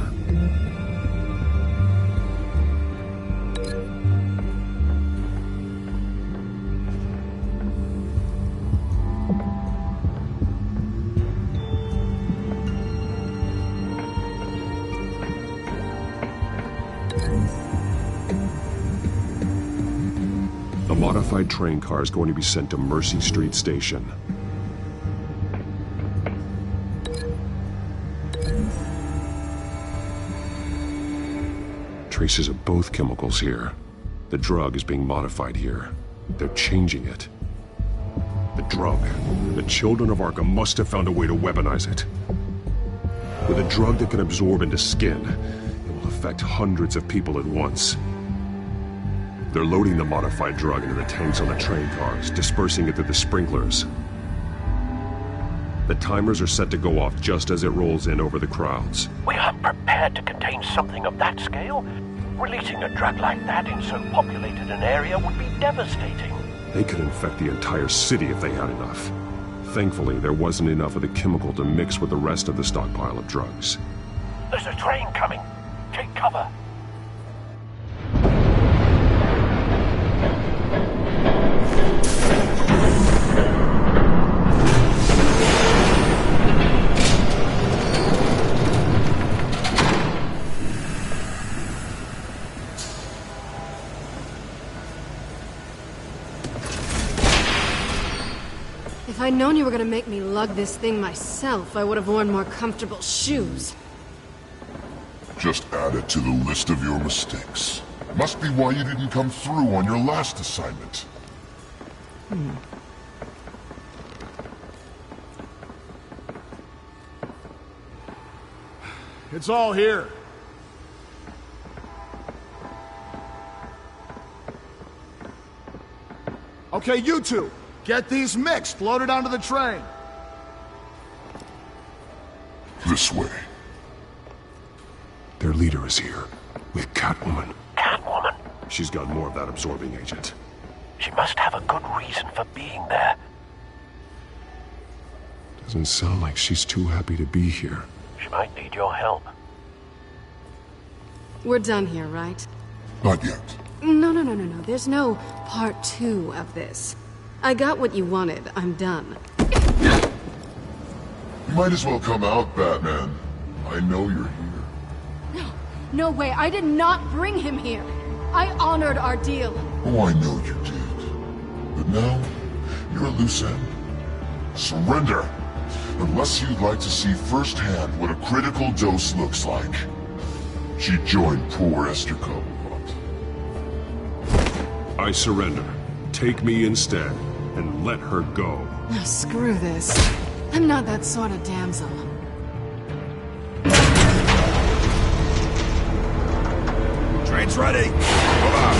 A modified train car is going to be sent to Mercy Street Station. Traces of both chemicals here. The drug is being modified here. They're changing it. The drug. The children of Arkham must have found a way to weaponize it. With a drug that can absorb into skin, it will affect hundreds of people at once. They're loading the modified drug into the tanks on the train cars, dispersing it through the sprinklers. The timers are set to go off just as it rolls in over the crowds. We aren't prepared to contain something of that scale. Releasing a drug like that in so populated an area would be devastating. They could infect the entire city if they had enough. Thankfully, there wasn't enough of the chemical to mix with the rest of the stockpile of drugs. There's a train coming. Take cover. If I'd known you were gonna make me lug this thing myself, I would have worn more comfortable shoes. Just add it to the list of your mistakes. Must be why you didn't come through on your last assignment. It's all here. Okay, you two, get these mixed, loaded onto the train. This way. Their leader is here, with Catwoman. Catwoman? She's got more of that absorbing agent. She must have a good reason for being there. Doesn't sound like she's too happy to be here. She might need your help. We're done here, right? Not yet. No. There's no part 2 of this. I got what you wanted. I'm done. You might as well come out, Batman. I know you're here. No way. I did not bring him here. I honored our deal. Oh, I know you did. But now, you're a loose end. Surrender! Unless you'd like to see firsthand what a critical dose looks like. She joined poor Esther Cobblepot. I surrender. Take me instead, and let her go. Oh, screw this. I'm not that sort of damsel. Train's ready. Come on.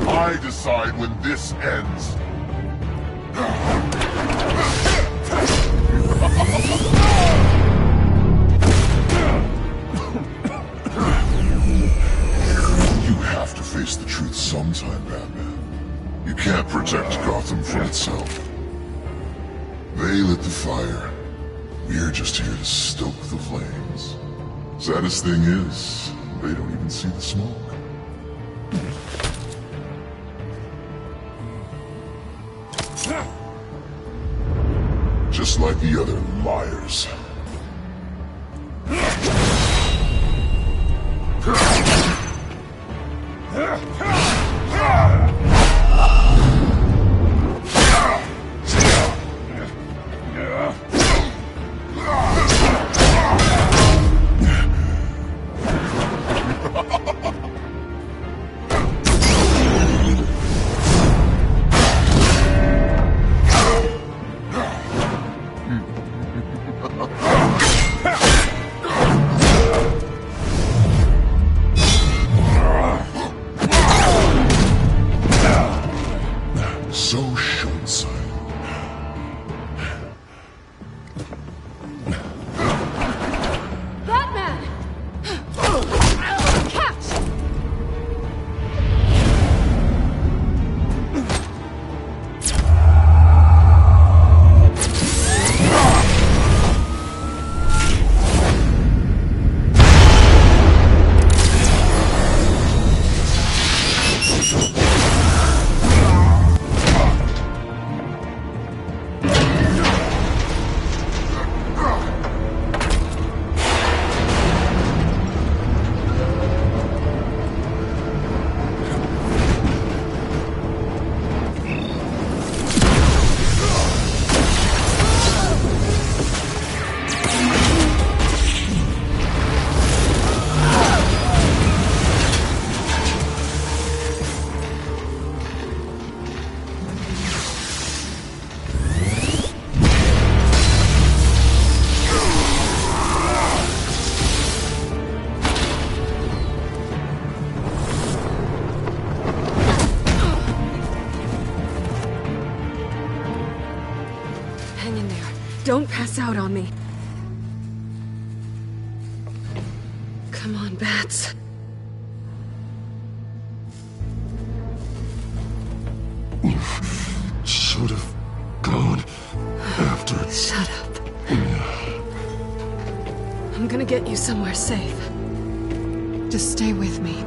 I decide when this ends. You have to face the truth sometime, Batman. You can't protect Gotham from itself. They lit the fire. We're just here to stoke the flames. Saddest thing is, they don't even see the smoke. Just like the other liars. So short-sighted. Batman! Catch! Hang in there. Don't pass out on me. Come on, Bats. You should have gone after... Shut up. I'm gonna get you somewhere safe. Just stay with me.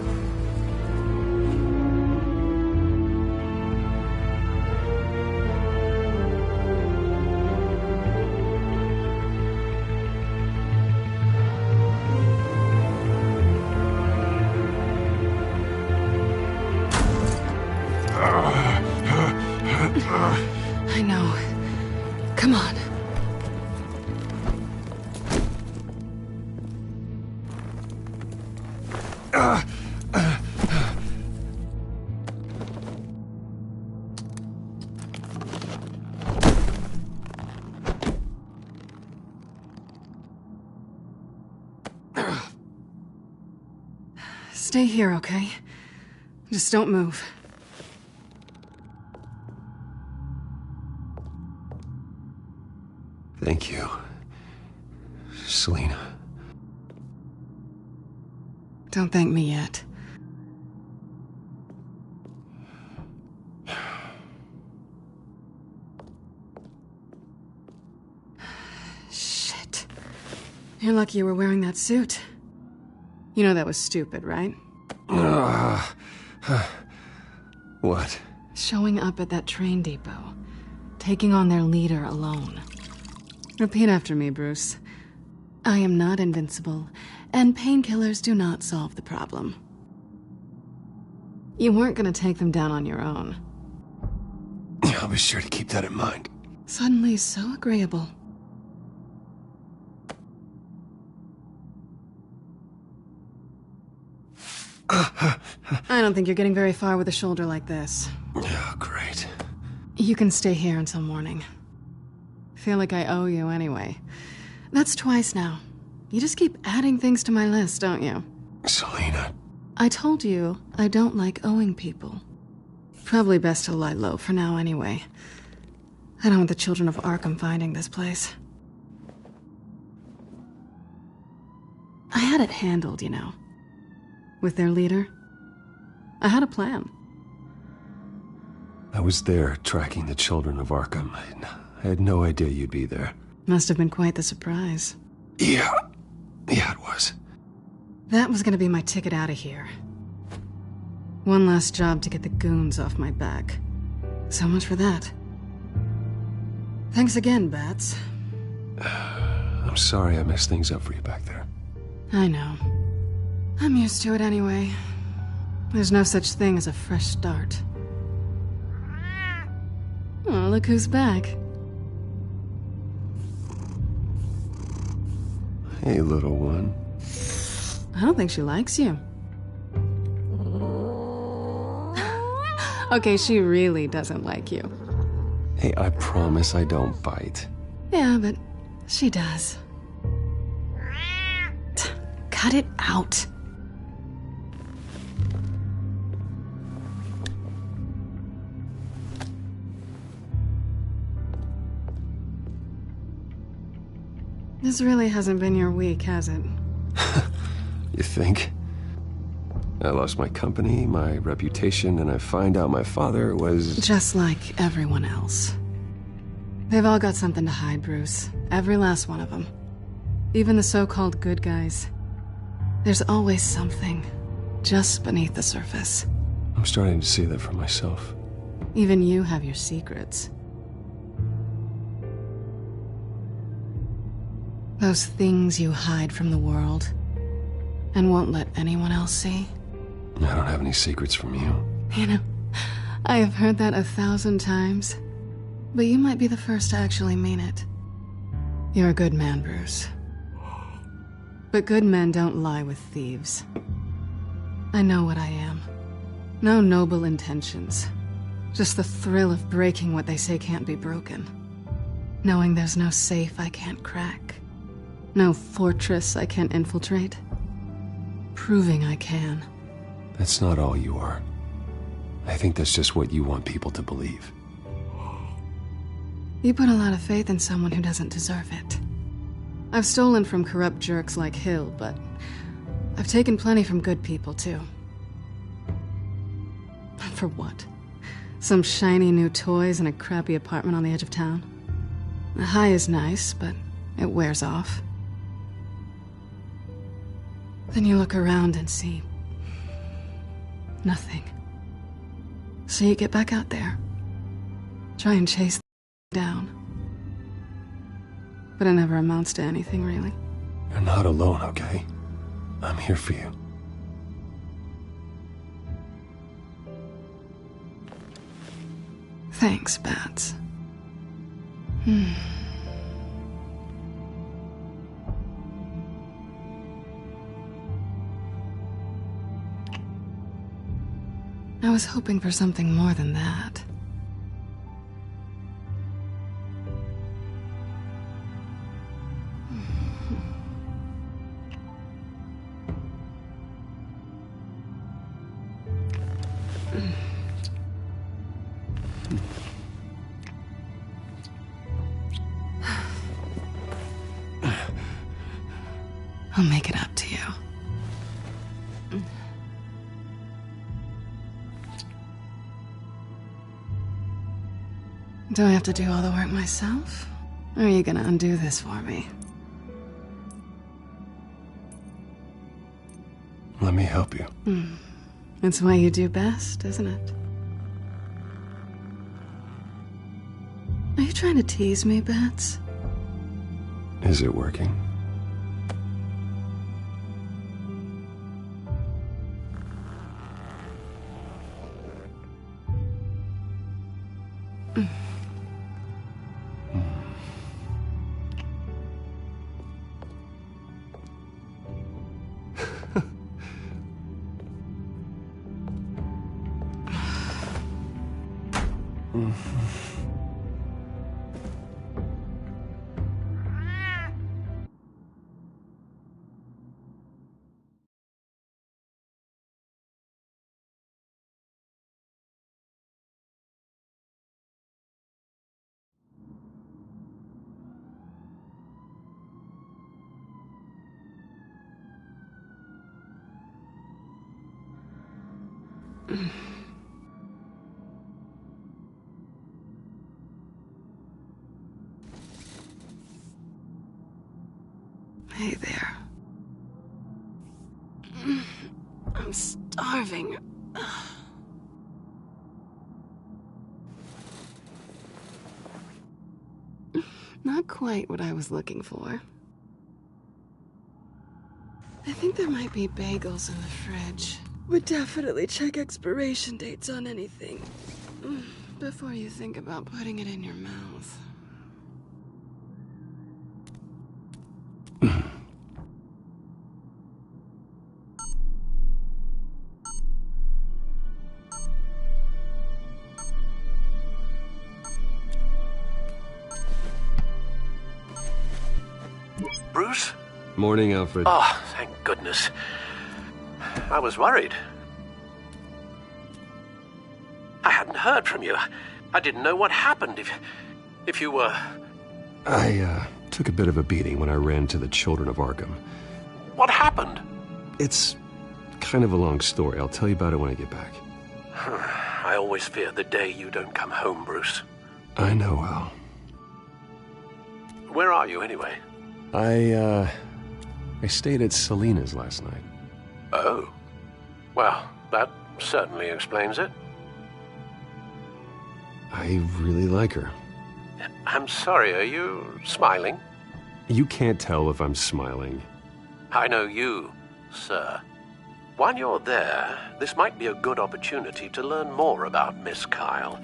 I know. Come on. Stay here, okay? Just don't move. Thank you, Selina. Don't thank me yet. Shit. You're lucky you were wearing that suit. You know that was stupid, right? What? Showing up at that train depot. Taking on their leader alone. Repeat after me, Bruce. I am not invincible, and painkillers do not solve the problem. You weren't gonna take them down on your own. I'll be sure to keep that in mind. Suddenly so agreeable. I don't think you're getting very far with a shoulder like this. Oh, great. You can stay here until morning. Feel like I owe you anyway. That's twice now. You just keep adding things to my list, don't you? Selina. I told you I don't like owing people. Probably best to lie low for now anyway. I don't want the children of Arkham finding this place. I had it handled, you know. With their leader. I had a plan. I was there tracking the children of Arkham. I had no idea you'd be there. Must have been quite the surprise. Yeah, it was. That was gonna be my ticket out of here. One last job to get the goons off my back. So much for that. Thanks again, Bats. I'm sorry I messed things up for you back there. I know. I'm used to it anyway. There's no such thing as a fresh start. Oh, look who's back. Hey, little one. I don't think she likes you. Okay, she really doesn't like you. Hey, I promise I don't bite. Yeah, but she does. Cut it out. This really hasn't been your week, has it? You think? I lost my company, my reputation, and I find out my father was... Just like everyone else. They've all got something to hide, Bruce. Every last one of them. Even the so-called good guys. There's always something, just beneath the surface. I'm starting to see that for myself. Even you have your secrets. Those things you hide from the world, and won't let anyone else see. I don't have any secrets from you. You know, I have heard that 1,000 times, but you might be the first to actually mean it. You're a good man, Bruce. But good men don't lie with thieves. I know what I am. No noble intentions. Just the thrill of breaking what they say can't be broken. Knowing there's no safe I can't crack. No fortress I can't infiltrate. Proving I can. That's not all you are. I think that's just what you want people to believe. You put a lot of faith in someone who doesn't deserve it. I've stolen from corrupt jerks like Hill, but I've taken plenty from good people, too. For what? Some shiny new toys and a crappy apartment on the edge of town? The high is nice, but it wears off. Then you look around and see nothing. So you get back out there. Try and chase down. But it never amounts to anything, really. You're not alone, okay? I'm here for you. Thanks, Bats. I was hoping for something more than that. I'll make it up to you. Do I have to do all the work myself? Or are you gonna undo this for me? Let me help you. It's what you do best, isn't it? Are you trying to tease me, Bats? Is it working? Hey there. I'm starving. Not quite what I was looking for. I think there might be bagels in the fridge. Would definitely check expiration dates on anything before you think about putting it in your mouth. Bruce? Morning, Alfred. Oh, thank goodness. I was worried. I hadn't heard from you. I didn't know what happened if you were... I took a bit of a beating when I ran to the Children of Arkham. What happened? It's kind of a long story. I'll tell you about it when I get back. I always fear the day you don't come home, Bruce. I know, Al. Where are you, anyway? I stayed at Selena's last night. Oh. Well, that certainly explains it. I really like her. I'm sorry, are you smiling? You can't tell if I'm smiling. I know you, sir. While you're there, this might be a good opportunity to learn more about Miss Kyle.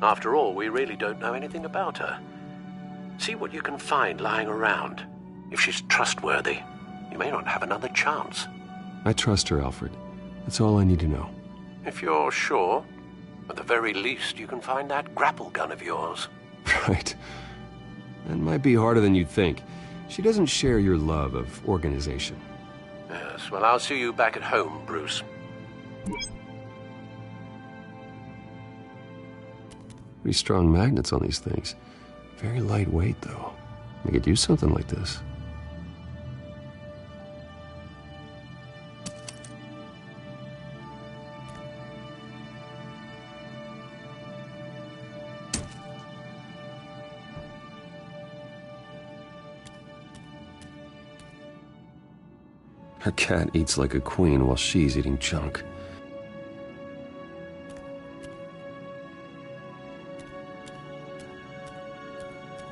After all, we really don't know anything about her. See what you can find lying around. If she's trustworthy, you may not have another chance. I trust her, Alfred. That's all I need to know. If you're sure, at the very least, you can find that grapple gun of yours. Right. That might be harder than you'd think. She doesn't share your love of organization. Yes, well, I'll see you back at home, Bruce. Pretty strong magnets on these things. Very lightweight, though. I could use something like this. Her cat eats like a queen while she's eating junk.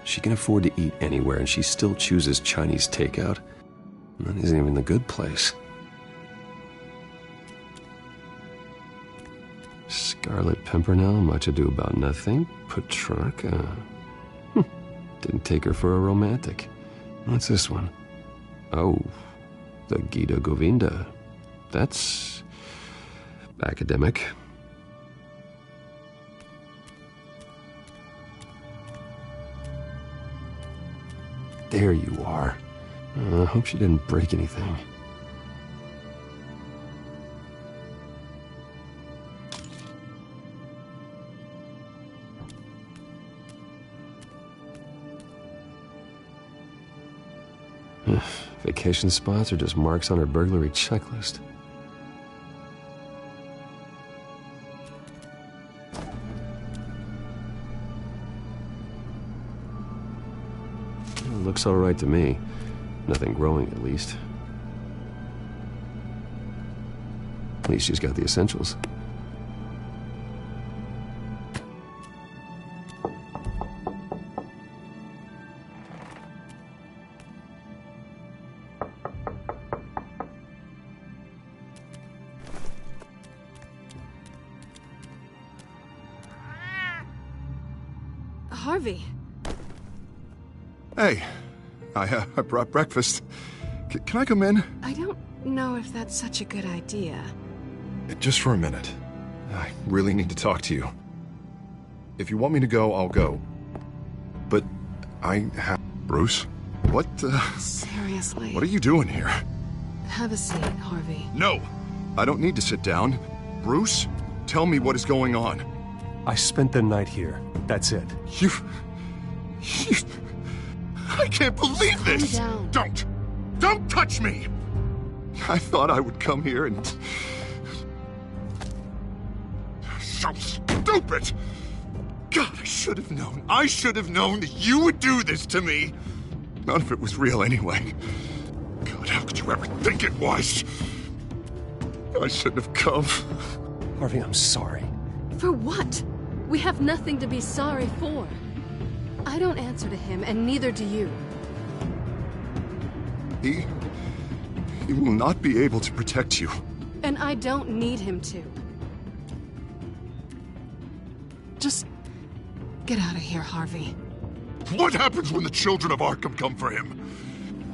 She can afford to eat anywhere, and she still chooses Chinese takeout. And that isn't even the good place. Scarlet Pimpernel, much ado about nothing. Petrarca. Didn't take her for a romantic. What's this one? Oh, the Gita Govinda. That's academic. There you are. I hope she didn't break anything. Vacation spots are just marks on her burglary checklist. It looks all right to me. Nothing growing, at least. At least she's got the essentials. Harvey. Hey, I brought breakfast. Can I come in? I don't know if that's such a good idea. Just for a minute. I really need to talk to you. If you want me to go, I'll go. But I have... Bruce? What Seriously. What are you doing here? Have a seat, Harvey. No! I don't need to sit down. Bruce, tell me what is going on. I spent the night here. That's it. You... I can't believe this! Calm down. Don't touch me! I thought I would come here and... So stupid! God, I should have known. I should have known that you would do this to me. None of it was real anyway. God, how could you ever think it was? I shouldn't have come. Harvey, I'm sorry. For what? We have nothing to be sorry for. I don't answer to him, and neither do you. He will not be able to protect you. And I don't need him to. Just get out of here, Harvey. What happens when the children of Arkham come for him?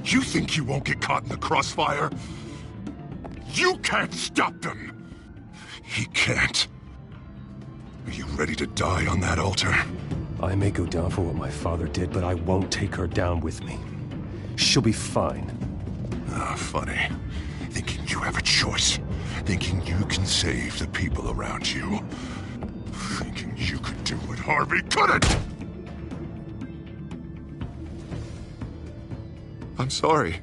You think you won't get caught in the crossfire? You can't stop them! He can't. Are you ready to die on that altar? I may go down for what my father did, but I won't take her down with me. She'll be fine. Ah, funny. Thinking you have a choice. Thinking you can save the people around you. Thinking you could do what Harvey couldn't! I'm sorry.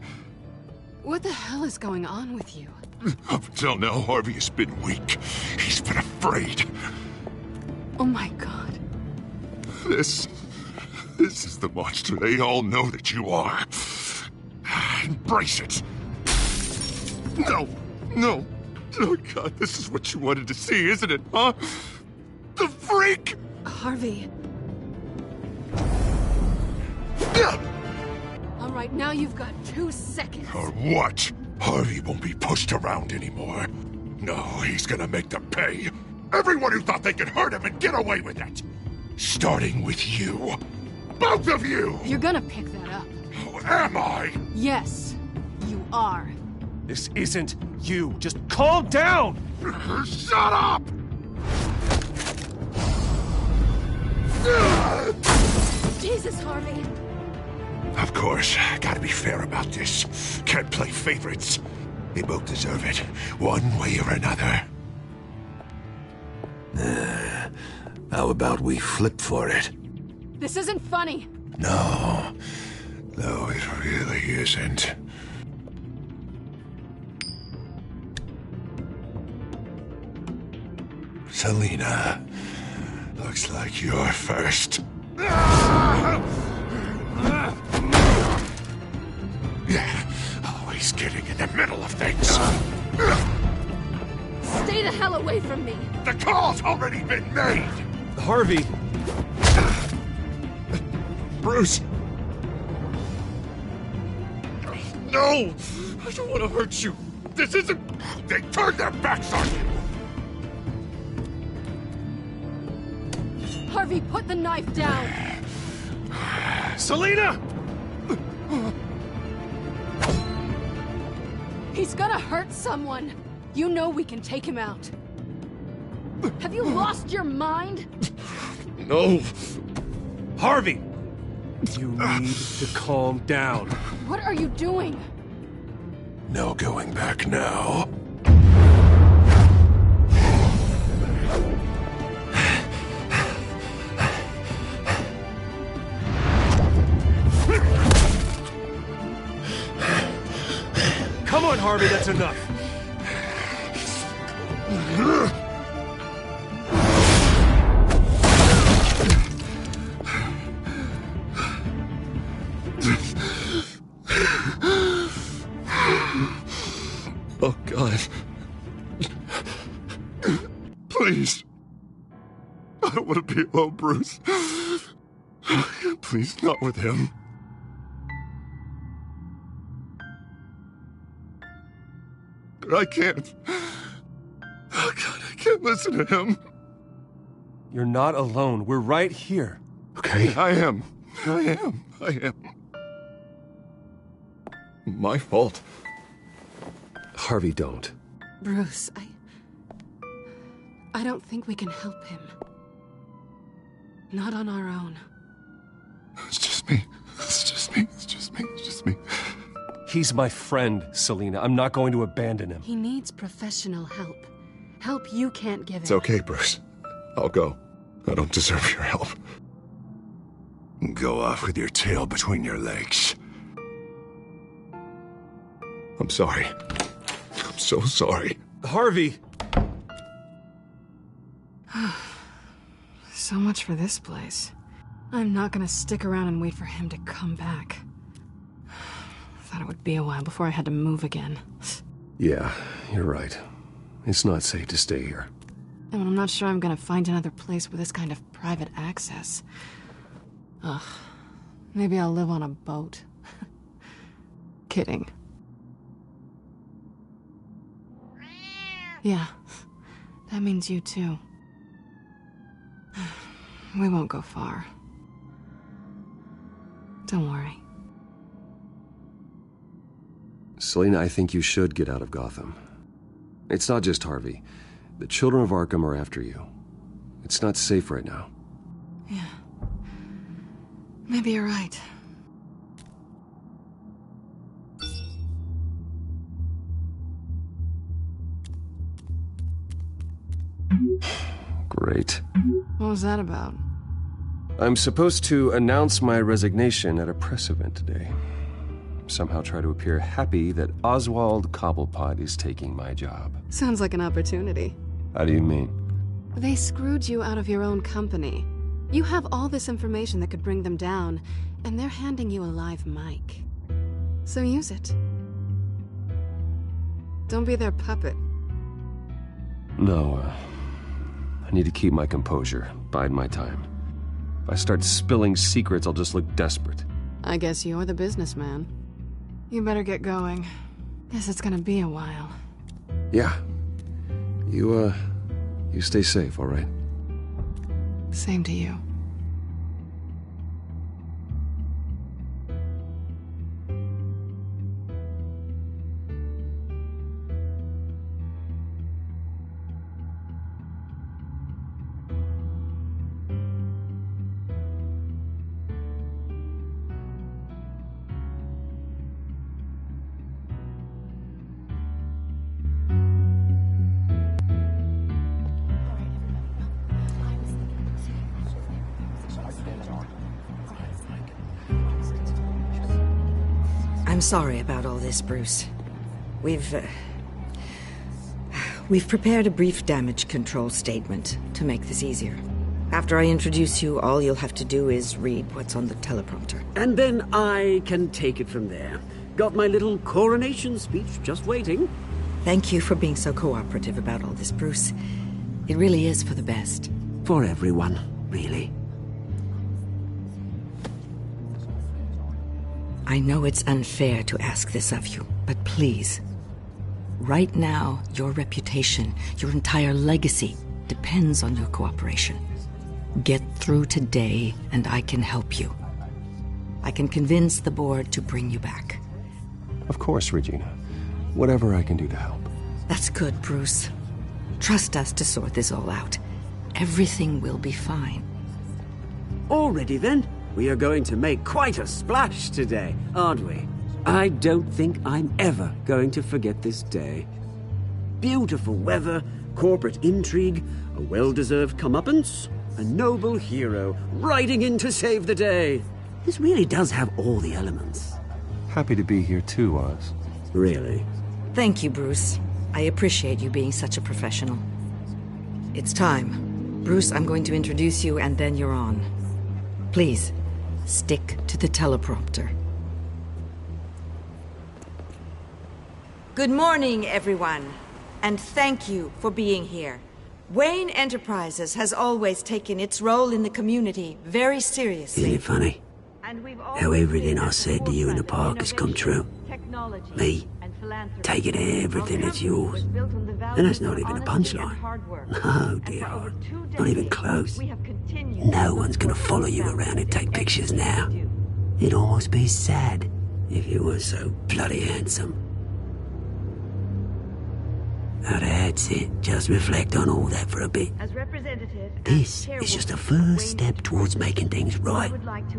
What the hell is going on with you? Up until now, Harvey has been weak. He's been afraid. Oh my God. This is the monster they all know that you are. Embrace it. No. Oh God, this is what you wanted to see, isn't it, huh? The freak! Harvey. All right, now you've got 2 seconds. Or what? Harvey won't be pushed around anymore. No, he's gonna make them pay. Everyone who thought they could hurt him and get away with it. Starting with you. Both of you! You're gonna pick that up. Oh, am I? Yes, you are. This isn't you. Just calm down! Shut up! Jesus, Harvey. Of course, gotta be fair about this. Can't play favorites. They both deserve it, one way or another. How about we flip for it? This isn't funny. No, it really isn't. Selina, looks like you're first. Yeah, always getting in the middle of things. Stay the hell away from me. The call's already been made. Harvey. Bruce. No, I don't want to hurt you. This isn't... They turned their backs on you. Harvey, put the knife down. Selina! He's gonna hurt someone. You know we can take him out. Have you lost your mind? No. Harvey! You need to calm down. What are you doing? No going back now. Come on, Harvey, that's enough. Oh, God. Please. I don't want to be alone, Bruce. Please, not with him. I can't. Oh, God, I can't listen to him. You're not alone. We're right here. Okay, I am. My fault. Harvey, don't. Bruce, I don't think we can help him. Not on our own. It's just me. He's my friend, Selina. I'm not going to abandon him. He needs professional help. Help you can't give him. It's okay, Bruce. I'll go. I don't deserve your help. Go off with your tail between your legs. I'm sorry. I'm so sorry. Harvey! So much for this place. I'm not gonna stick around and wait for him to come back. Thought it would be a while before I had to move again. Yeah, you're right. It's not safe to stay here. And I'm not sure I'm gonna find another place with this kind of private access. Ugh. Maybe I'll live on a boat. Kidding. Yeah. That means you too. We won't go far. Don't worry. Selina, I think you should get out of Gotham. It's not just Harvey. The children of Arkham are after you. It's not safe right now. Yeah. Maybe you're right. Great. What was that about? I'm supposed to announce my resignation at a press event today. Somehow try to appear happy that Oswald Cobblepot is taking my job. Sounds like an opportunity. How do you mean? They screwed you out of your own company. You have all this information that could bring them down, and they're handing you a live mic. So use it. Don't be their puppet. No, I need to keep my composure, bide my time. If I start spilling secrets, I'll just look desperate. I guess you're the businessman. You better get going. Guess it's gonna be a while. Yeah. You stay safe, all right? Same to you. I'm sorry about all this, Bruce. We've prepared a brief damage control statement to make this easier. After I introduce you, all you'll have to do is read what's on the teleprompter. And then I can take it from there. Got my little coronation speech just waiting. Thank you for being so cooperative about all this, Bruce. It really is for the best. For everyone, really. I know it's unfair to ask this of you, but please. Right now, your reputation, your entire legacy, depends on your cooperation. Get through today, and I can help you. I can convince the board to bring you back. Of course, Regina. Whatever I can do to help. That's good, Bruce. Trust us to sort this all out. Everything will be fine. Already then? We are going to make quite a splash today, aren't we? I don't think I'm ever going to forget this day. Beautiful weather, corporate intrigue, a well-deserved comeuppance, a noble hero riding in to save the day. This really does have all the elements. Happy to be here too, Oz. Really? Thank you, Bruce. I appreciate you being such a professional. It's time. Bruce, I'm going to introduce you and then you're on. Please, stick to the teleprompter. Good morning, everyone, and thank you for being here. Wayne Enterprises has always taken its role in the community very seriously. Isn't it funny? How everything I said to you in the park has come true. Me, taking everything that's yours. And that's not even a punchline. No, dear heart. Not even close. No one's gonna follow you around and take pictures now. It'd almost be sad if you were so bloody handsome. Now that's it. Just reflect on all that for a bit. This is just a first step towards making things right.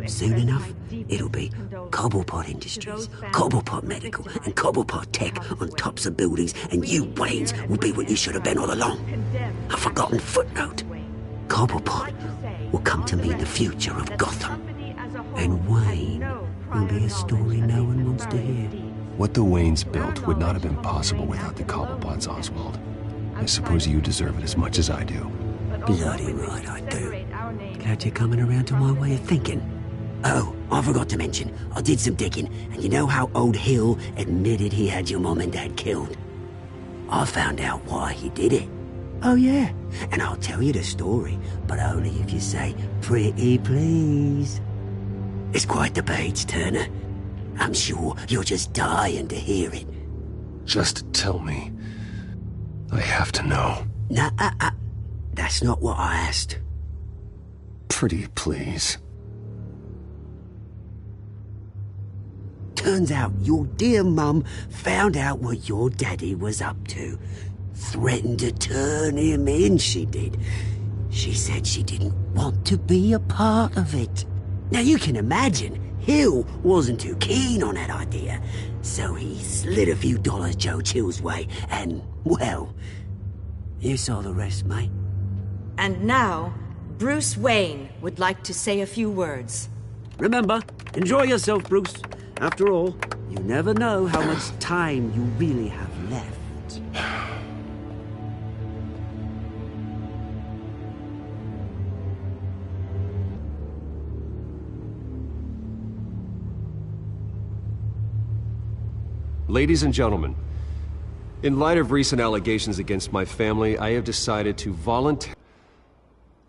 Soon enough, it'll be Cobblepot Industries, Cobblepot Medical, and Cobblepot Tech on tops of buildings, and you, Waynes, will be what you should have been all along. A forgotten footnote. Cobblepot will come to mean the future of Gotham. And Wayne will be a story no one wants to hear. What the Waynes built would not have been possible without the Cobblepots, Oswald. I suppose you deserve it as much as I do. Bloody right I do. Glad you're coming around to my way of thinking. Oh, I forgot to mention, I did some digging, and you know how old Hill admitted he had your mom and dad killed? I found out why he did it. Oh yeah, and I'll tell you the story, but only if you say pretty please. It's quite the page turner. I'm sure you're just dying to hear it. Just tell me. I have to know. Nah, that's not what I asked. Pretty please. Turns out your dear mum found out what your daddy was up to. Threatened to turn him in, she did. She said she didn't want to be a part of it. Now you can imagine, Hill wasn't too keen on that idea. So he slid a few dollars Joe Chill's way, and, well, you saw the rest, mate. And now, Bruce Wayne would like to say a few words. Remember, enjoy yourself, Bruce. After all, you never know how much time you really have left. Ladies and gentlemen, in light of recent allegations against my family, I have decided to voluntarily...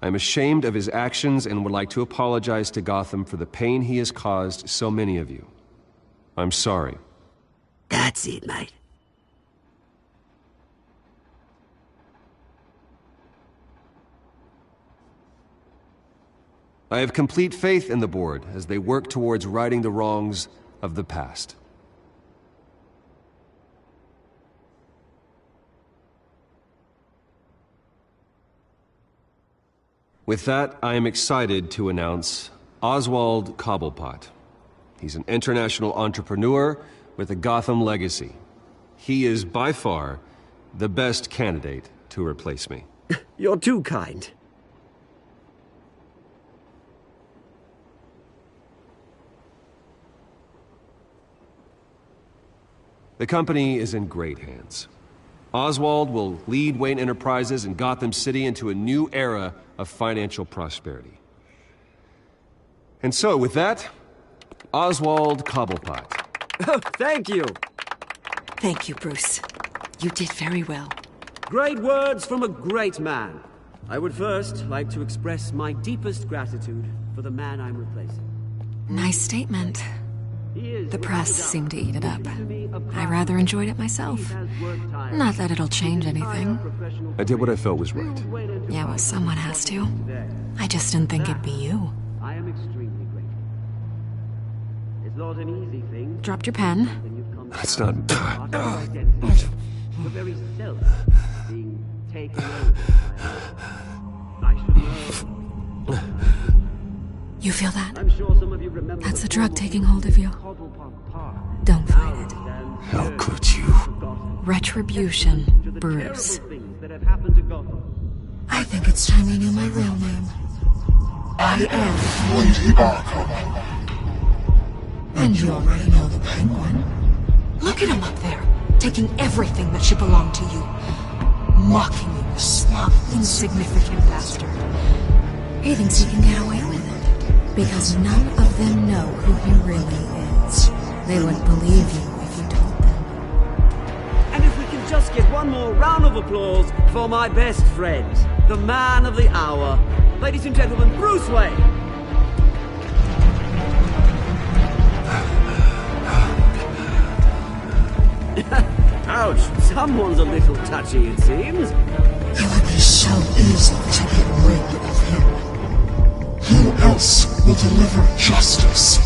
I'm ashamed of his actions and would like to apologize to Gotham for the pain he has caused so many of you. I'm sorry. That's it, mate. I have complete faith in the board as they work towards righting the wrongs of the past. With that, I am excited to announce Oswald Cobblepot. He's an international entrepreneur with a Gotham legacy. He is by far the best candidate to replace me. You're too kind. The company is in great hands. Oswald will lead Wayne Enterprises and Gotham City into a new era of financial prosperity. And so, with that, Oswald Cobblepot. Oh, thank you. Thank you, Bruce. You did very well. Great words from a great man. I would first like to express my deepest gratitude for the man I'm replacing. Nice statement. The press seemed to eat it up. I rather enjoyed it myself. Not that it'll change anything. I did what I felt was right. Yeah, well, someone has to. I just didn't think it'd be you. I am extremely grateful. It's not an easy thing. Dropped your pen. That's not... The very self being taken over by I should know. You feel that? I'm sure some of you remember. That's the drug taking hold of you. Don't fight it. How could you? Retribution, Bruce. I think it's time you knew my real name. I am Lady Arkham. And you already know the Penguin. Look at him up there, taking everything that should belong to you. Mocking you, a smug, insignificant bastard. He thinks he can get away with it, because none of them know who he really is. They wouldn't believe you if you told them. And if we can just get one more round of applause for my best friend, the man of the hour, ladies and gentlemen, Bruce Wayne. Ouch, someone's a little touchy, it seems. It would be so easy to get rid of him. Who else will deliver justice?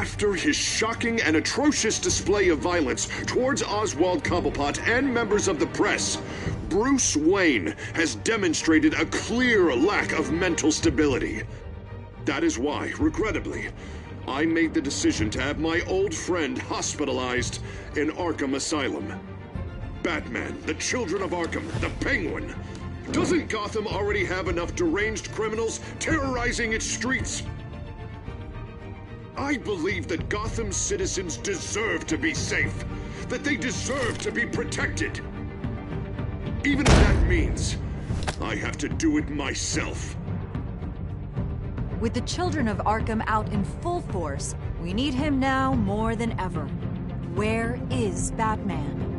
After his shocking and atrocious display of violence towards Oswald Cobblepot and members of the press, Bruce Wayne has demonstrated a clear lack of mental stability. That is why, regrettably, I made the decision to have my old friend hospitalized in Arkham Asylum. Batman, the Children of Arkham, the Penguin. Doesn't Gotham already have enough deranged criminals terrorizing its streets? I believe that Gotham's citizens deserve to be safe, that they deserve to be protected. Even if that means I have to do it myself. With the Children of Arkham out in full force, we need him now more than ever. Where is Batman?